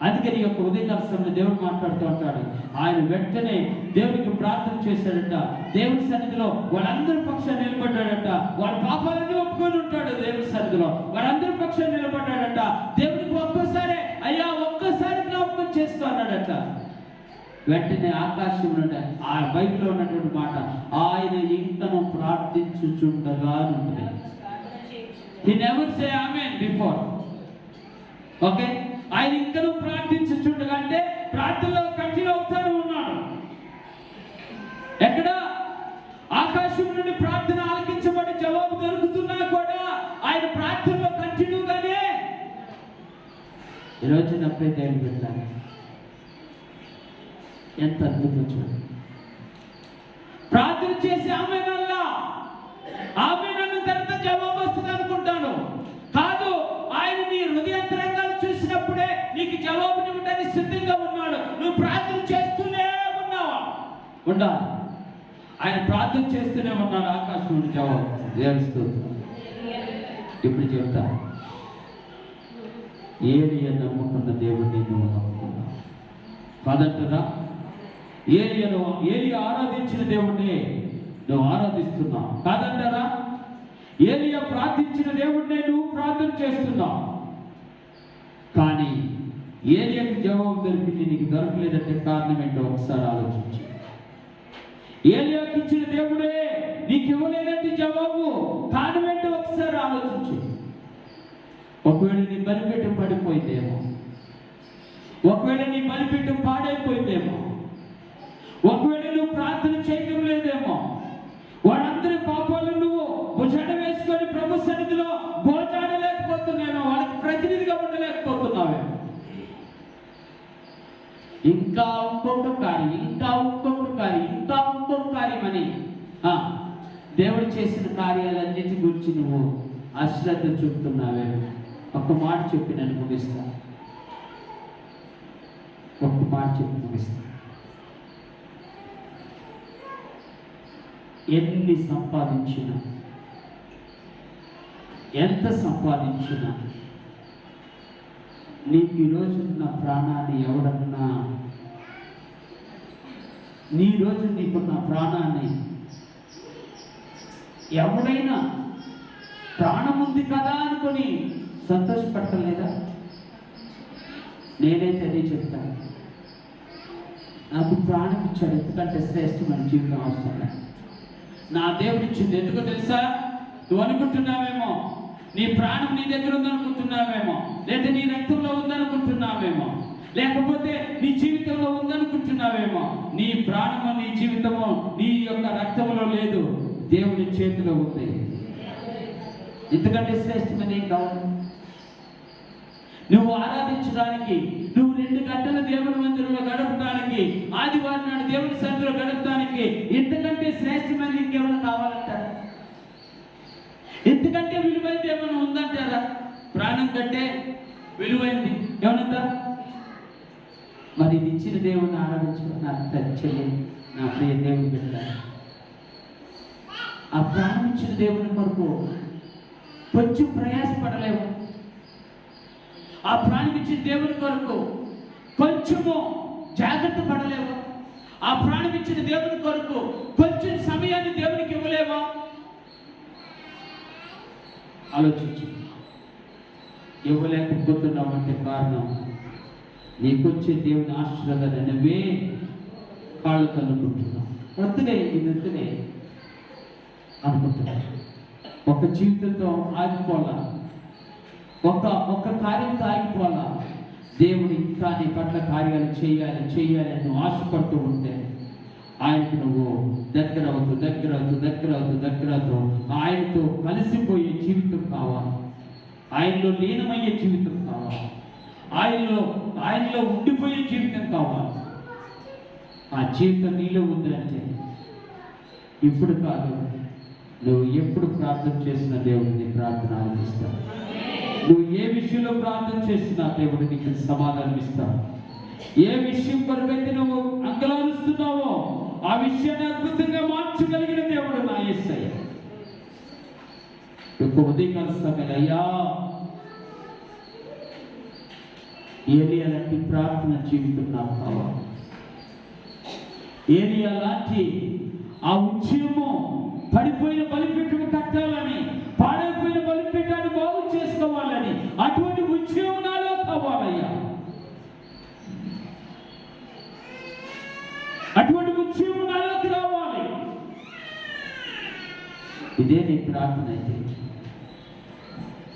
అందుకని యొక్క ఉదయకాల సమయంలో దేవుడు మాట్లాడుతూ ఉంటాడు. ఆయన వెంటనే దేవుడికి ప్రార్థన చేశాడట. దేవుడి సన్నిధిలో వాళ్ళందరి పక్షాన్ని నిలబడ్డాడట. వాళ్ళ పాపాలన్నీ ఒప్పుకొని ఉంటాడు దేవుడి సన్నిధిలో. వాళ్ళందరి పక్షాన్ని నిలబడ్డాడట. దేవుడికి ఒక్కసారి అయ్యా ఒక్కసారి జ్ఞాపకం చేసుకో అన్నాడట. వెంటనే ఆకాశం ఆ బైబిల్లో ఉన్నటువంటి మాట, ఆయన ఇంకను ప్రార్థించుచుండగా ఉంటుంది. He never say amen before. Okay, ఆయన ఇంకను ప్రార్థించుచుండగా అంటే ప్రార్థనలో కంటిన్యూ అవుతానే ఉన్నాడు. ఎక్కడ ఆకాశం నుండి ప్రార్థన ఆలకించబడి జవాబు దొరుకుతున్నా కూడా ఆయన ప్రార్థనలో కంటిన్యూగానే. ఈరోజు నప్పే దేవుని పెట్టాలి. ఎంత అద్భుతం చూడండి. ప్రార్థన చేసి ఆమె నన్ను తర్వాత జవాబు వస్తుంది అనుకుంటాను. కాదు, ఆయన నీ హృదయాంతరంగాలు చూసినప్పుడే నీకు జవాబునివ్వడానికి సిద్ధంగా ఉన్నాడు. నువ్వు ప్రార్థన చేస్తూనే ఉన్నావా? ఉండాలి. ఆయన ప్రార్థన చేస్తూనే ఉన్నాడు. ఆకాశం నుండి జవాబు దేవస్తూ. ఇప్పుడు చెప్తా, ఏలియా నమ్ముకున్న దేవుడిని నువ్వు నమ్ముకున్నావు కాదంటారా? ఏలియా ఆరాధించిన దేవుడిని నువ్వు ఆరాధిస్తున్నావు కాదంటారా? ఏలియా ప్రార్థించిన దేవుడినే నువ్వు ప్రార్థన చేస్తున్నావు. కానీ ఏలియాకి జవాబు దొరికింది, నీకు దొరకలేదంటే కారణం ఏంటో ఒకసారి ఆలోచించు. ఏలియాకి ఇచ్చిన దేవుడే నీకు ఇవ్వలేదంటే జవాబు కారణం ఏంటో ఒకసారి ఆలోచించు. ఒకవేళ నీ బలిపీఠం పడిపోయిందేమో, ఒకవేళ నీ బలిపీఠం పాడైపోయిందేమో, ఒకవేళ నువ్వు ప్రార్థన చేయడం లేదేమో, వాళ్ళందరి పాపాలు నువ్వు భుజాన వేసుకొని ప్రభు సన్నిధిలో గోజాడలేకపోతున్నావేమో, వాళ్ళకి ప్రతినిధిగా ఉండలేకపోతున్నావేమో. ఇంకా ఇంకొక కార్యం అని దేవుడు చేసిన కార్యాలన్నిటి గురించి నువ్వు అశ్రద్ధ చూపుతున్నావేమో. ఒక్క మాట చెప్పి నేను ముగిస్తా. ఎన్ని సంపాదించినా, ఎంత సంపాదించినా, నీకు ఈరోజు నా ప్రాణాన్ని ఎవడన్నా, నీ రోజు నీకున్న ప్రాణాన్ని ఎవడైనా ప్రాణం ఉంది కదా అనుకొని సంతోషపడలేదా? నేనైతే అదే చెప్తాను. నాకు ప్రాణం ఇచ్చాడు, ఎందుకంటే శ్రేష్టమైన జీవితం అవసరం లేదు. నా దేవుడు ఇచ్చింది ఎందుకో తెలుసా? నువ్వు అనుకుంటున్నావేమో నీ ప్రాణం నీ దగ్గర ఉందనుకుంటున్నావేమో, లేదా నీ రక్తంలో ఉందనుకుంటున్నావేమో, లేకపోతే నీ జీవితంలో ఉందనుకుంటున్నావేమో. నీ ప్రాణము నీ జీవితము నీ యొక్క రక్తంలో లేదు, దేవుడి చేతిలో ఉంది. ఎందుకంటే శ్రేష్టమైన ఏం కావాలి? నువ్వు ఆరాధించడానికి, నువ్వు 2 గంటల దేవుని మందిరంలో గడపడానికి, ఆదివారం నాడు దేవుని సన్నిధిలో గడపడానికి ఇంతకంటే శ్రేష్టమైన ఇంకేమైనా కావాలంటారా? ఎందుకంటే విలువైంది ఏమైనా ఉందంటారా? ప్రాణం కంటే విలువైంది ఏమన్నా? మరి ఇది ఇచ్చిన దేవుని ఆరాధించుకుని నాకు తెచ్చలే నా ప్రియ దేవుని బిడ్డ. ఆ ప్రాణం ఇచ్చిన దేవుని కొరకు కొంచెం ప్రయాసపడలేము. ఆ ప్రాణం ఇచ్చిన దేవుని కొరకు కొంచెము జాగ్రత్త పడలేవా? ఆ ప్రాణం ఇచ్చిన దేవుని కొరకు కొంచెం సమయాన్ని దేవునికి ఇవ్వలేవా? ఆలోచించు. ఇవ్వలేకపోతున్నామంటే కారణం నీకొచ్చే దేవుని ఆశీర్వాదాలు నువ్వే కాళ్ళు కనుక్కుంటున్నావు. వద్దులే ఇది వద్దులే అనుకుంటున్నావు. ఒక జీవితంతో ఆగిపోలా, ఒక కార్యంతో ఆగిపోలా. దేవుడు ఇంకా నీ పట్ల కార్యాలు చేయాలి అని నువ్వు ఆశపడుతూ ఉంటే ఆయనకు నువ్వు దగ్గర అవుతూ ఆయనతో కలిసిపోయే జీవితం కావాలి. ఆయనలో లీనమయ్యే జీవితం కావాలి. ఆయనలో ఉండిపోయే జీవితం కావాలి. ఆ జీవితం నీలో ఉందంటే ఇప్పుడు కాదు, నువ్వు ఎప్పుడు ప్రార్థన చేసిన దేవుడిని ప్రార్థన ఆలకిస్తావు. నువ్వు ఏ విషయంలో ప్రార్థన చేసినా దేవుడు నీకు సమాధానం ఇస్తావు. ఏ విషయం కొరకైతే నువ్వు అంగలారుస్తున్నావో ఆ విషయాన్ని అద్భుతంగా మార్చగలిగిన దేవుడు నా యేసయ్య. ఉదయకాల సమయంలో అయ్యా ఏలియా లాంటి ప్రార్థన జీవితం నాకు కావాలి. ఏలియా లాంటి ఆ ఉద్యమం పడిపోయిన బలిపీఠము కట్టాలని, పాడైపోయిన బలిపీఠాన్ని బాగు చేసుకోవాలని అటువంటి ఉద్యమం నాలో కావాలయ్యా. అటువంటి ఉద్యమం నాలోకి రావాలి. ఇదే నీ ప్రార్థన అయితే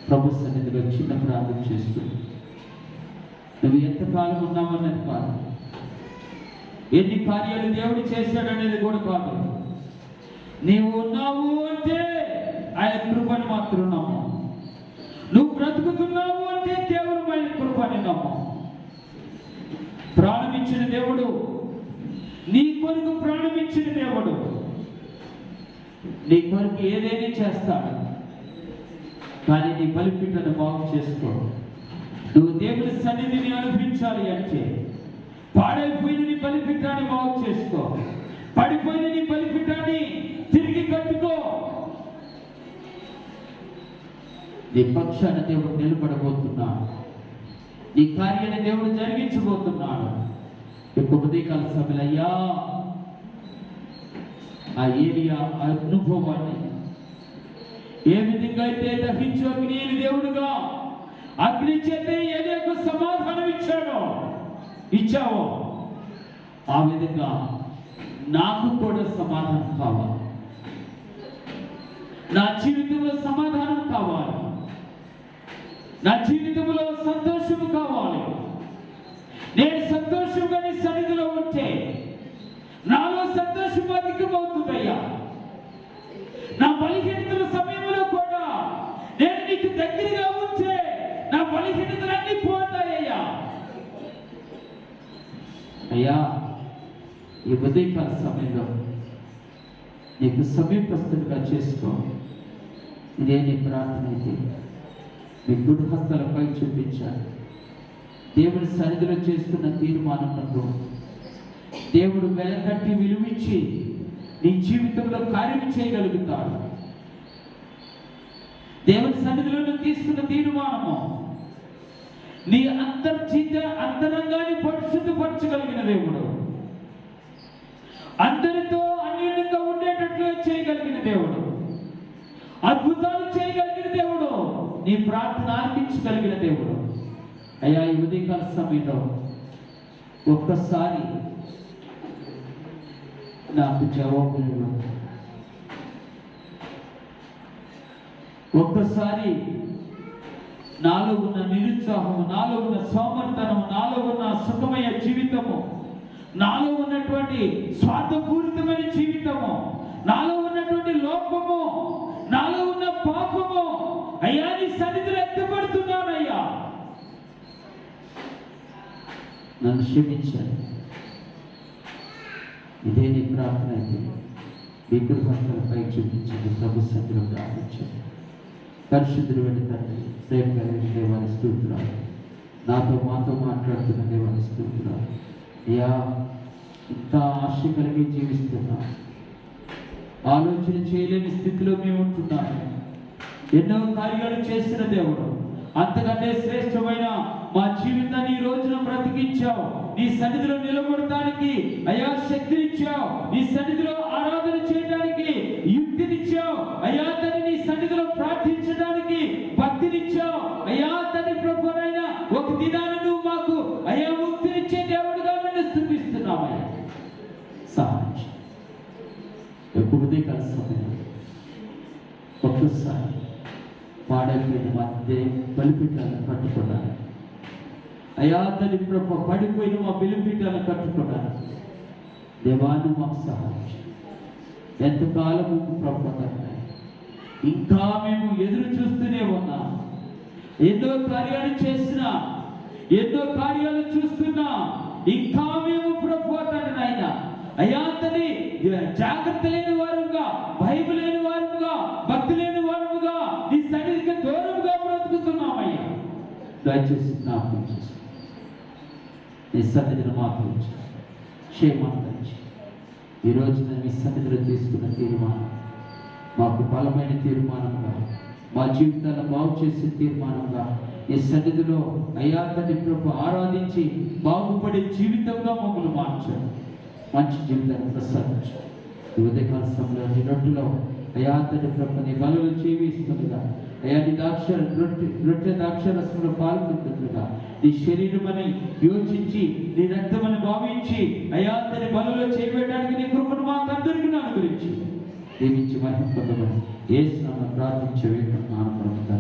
ప్రభు సన్నిధిలో చిన్న ప్రార్థన చేస్తూ నువ్వు ఎంతకాలం ఉన్నావన్నది కాదు, ఎన్ని కార్యాలు దేవుడు చేశాడనేది కూడా కాదు. నీవు ఉన్నావు అంటే ఆయన కృపని మాత్రం నమ్ము. నువ్వు బ్రతుకుతున్నావు అంటే కేవలం ఆయన కృపని నమ్ము. ప్రాణమిచ్చిన దేవుడు, నీ కొరకు ప్రాణమిచ్చిన దేవుడు నీ కొరకు ఏదైనా చేస్తాడు. కానీ నీ బలిపీఠను బాగు చేసుకో. నువ్వు దేవుని సన్నిధిని అనిపించాలి అంటే పాడైపోయిన నీ బలిపీఠాన్ని బాగు చేసుకో. పడిపోయిన నీ బలిపీఠాన్ని తిరిగి కట్టుకో. నీ పక్షాన దేవుడు నిలబడబోతున్నాడు. నీ కార్యాన్ని దేవుడు జరిగించబోతున్నాడు. ఉదయకాల సమయంలో అయ్యా ఆ ఏలియా అనుభవాన్ని ఏ విధంగా అయితే దహించు అగ్ని దేవుడుగా అగ్ని చేతే ఏలియాకు సమాధానం ఇచ్చావో ఆ విధంగా నాకు కూడా సమాధానం కావాలి. నా జీవితంలో సమాధానం కావాలి. నా జీవితంలో సంతోషం కావాలి. నేను సంతోషంగా నీ సన్నిధిలో ఉంటే నాలో సంతోషం అధికమవుతుందయ్యా. నా బలహీనతల సమయంలో కూడా నేను నీకు దగ్గరగా ఉంటే నా బలహీనతలన్నీ పోతాయ్యా. అయ్యా ఈ ఉదయకాల సమయంలో నీకు సమీపస్తులుగా చేసుకో. ఇదే నీ ప్రార్థన అయితే మీ గుడి హస్తాలపై చూపించాలి. దేవుడి సన్నిధిలో చేసుకున్న తీర్మానంలో దేవుడు వెలకట్టి విలువించి నీ జీవితంలో కార్యం చేయగలుగుతాడు. దేవుడి సన్నిధిలో నువ్వు తీసుకున్న తీర్మానము నీ అంతరంగాన్ని పరిశుద్ధపరచగలిగిన దేవుడు, అందరితో అన్యోన్యంగా ఉండేటట్లు చేయగలిగిన దేవుడు, అద్భుతాలు చేయగలిగిన దేవుడు, నీ ప్రార్థన ఆలకించగలిగిన దేవుడు. అయ్యా ఈ ఉదయకాల సమయంలో ఒక్కసారి నాకు జవాబు, ఒక్కసారి నాలో ఉన్న నిరుత్సాహము, నాలో ఉన్న సోమర్తనము, నాలో ఉన్న సుఖమయ జీవితము, నాలో ఉన్నటువంటి స్వార్థపూరితమైన జీవితము, నాలో ఉన్నటువంటి లోపము, నాలో ఉన్న పాపము అయ్యా నీ సన్నిధిలో ఎత్తపడుతున్నానయ్యా. నన్ను క్షమించాలి. ఇదే నీ ప్రార్థన అయితే మీ కృపలపై చూపించండి. ప్రభు సన్నిధిలో ప్రార్థించండి. పరిశుద్ధుడు వెంట తండ్రి, ప్రేమ కలిగిన దేవాన్ని స్తుతునాలు, నాతో మాతో మాట్లాడుతున్న దేవాన్ని స్తుతునాలు. అయ్యా ఇంత ఆశ కలిగి జీవిస్తున్నా, ఆలోచన చేయలేని స్థితిలో మేము ఉంటున్నాము. ఎన్నో కార్యాలు చేసిన దేవుడు, అంతకంటే శ్రేష్టమైన మా జీవితాన్ని ఈ రోజున బ్రతికించావు. నీ సన్నిధిలో నిలబడటానికి అయ్యా శక్తినిచ్చావు. నీ సన్నిధిలో ఆరాధన చేయడానికి యుక్తినిచ్చావు. అయ్యా తల్లి నీ సన్నిధిలో ప్రార్థించడానికి భక్తినిచ్చావు. అయ్యా తల్లి ప్రభువైనా ఒక దినాన్ని నువ్వు మాకు అయ్యా ముక్తినిచ్చే దేవుడుగా నన్ను స్తుతిస్తున్నామయ్యా. సహాయం ఎప్పుడే కలిసి ఒక్కసారి పాడైపోయిన మధ్య బలిపీఠాలను కట్టుకున్నాను. అయ్యా తల్లి ప్రభు పడిపోయిన మా బలిపీఠాలను కట్టుకున్నాను. దేవాన్ని మాకు సహాయం. ఎంతకాలము ప్రభు ఇంకా మేము ఎదురు చూస్తూనే ఉన్నాం. ఎన్నో కార్యాలు చేసినా, ఎన్నో కార్యాలు చూస్తున్నా ఇంకా మేము ప్రభు నాయన అయ్యా తల్లి జాగ్రత్త లేని వారుగా, భయం లేని వారుగా, భక్తి లేని వారుగా నీ సన్నిధికి దూరంగా బ్రతుకుతున్నామయ్యా. దయచేసి జ్ఞాపకం చేసి నీ సన్నిధిని మాత్రం క్షేమాన్ని ఈ రోజున మీ సన్నిధిలో తీసుకున్న తీర్మానం మాకు బలమైన తీర్మానంగా, మా జీవితాలను బాగు చేసే తీర్మానంగా ఈ సన్నిధిలో అయ్యా తండ్రి ప్రభు ఆరాధించి బాగుపడే జీవితంగా మమ్మల్ని మార్చారు. మంచి జీవితాన్ని ప్రసాదించారు. ఈ ఉదయకాల సమయంలో నీ రొట్టెలో అయ్యా తండ్రి ప్రభు నీ బలులు జీవిస్తుండగా, అయ్యా నీ రొట్టె ద్రాక్షరసంలో పాల్గొంటుండగా, నీ శరీరమని యోచించి నీ రక్తమని భావించి అయ్యా తండ్రి బలులో చేయబెట్టడానికి నీ కృపను మాకందరికీ అనుగ్రహించి దీవించి మహిమ పొందమని యేసు నామమున ప్రార్థించే వేడుకుంటున్నాను.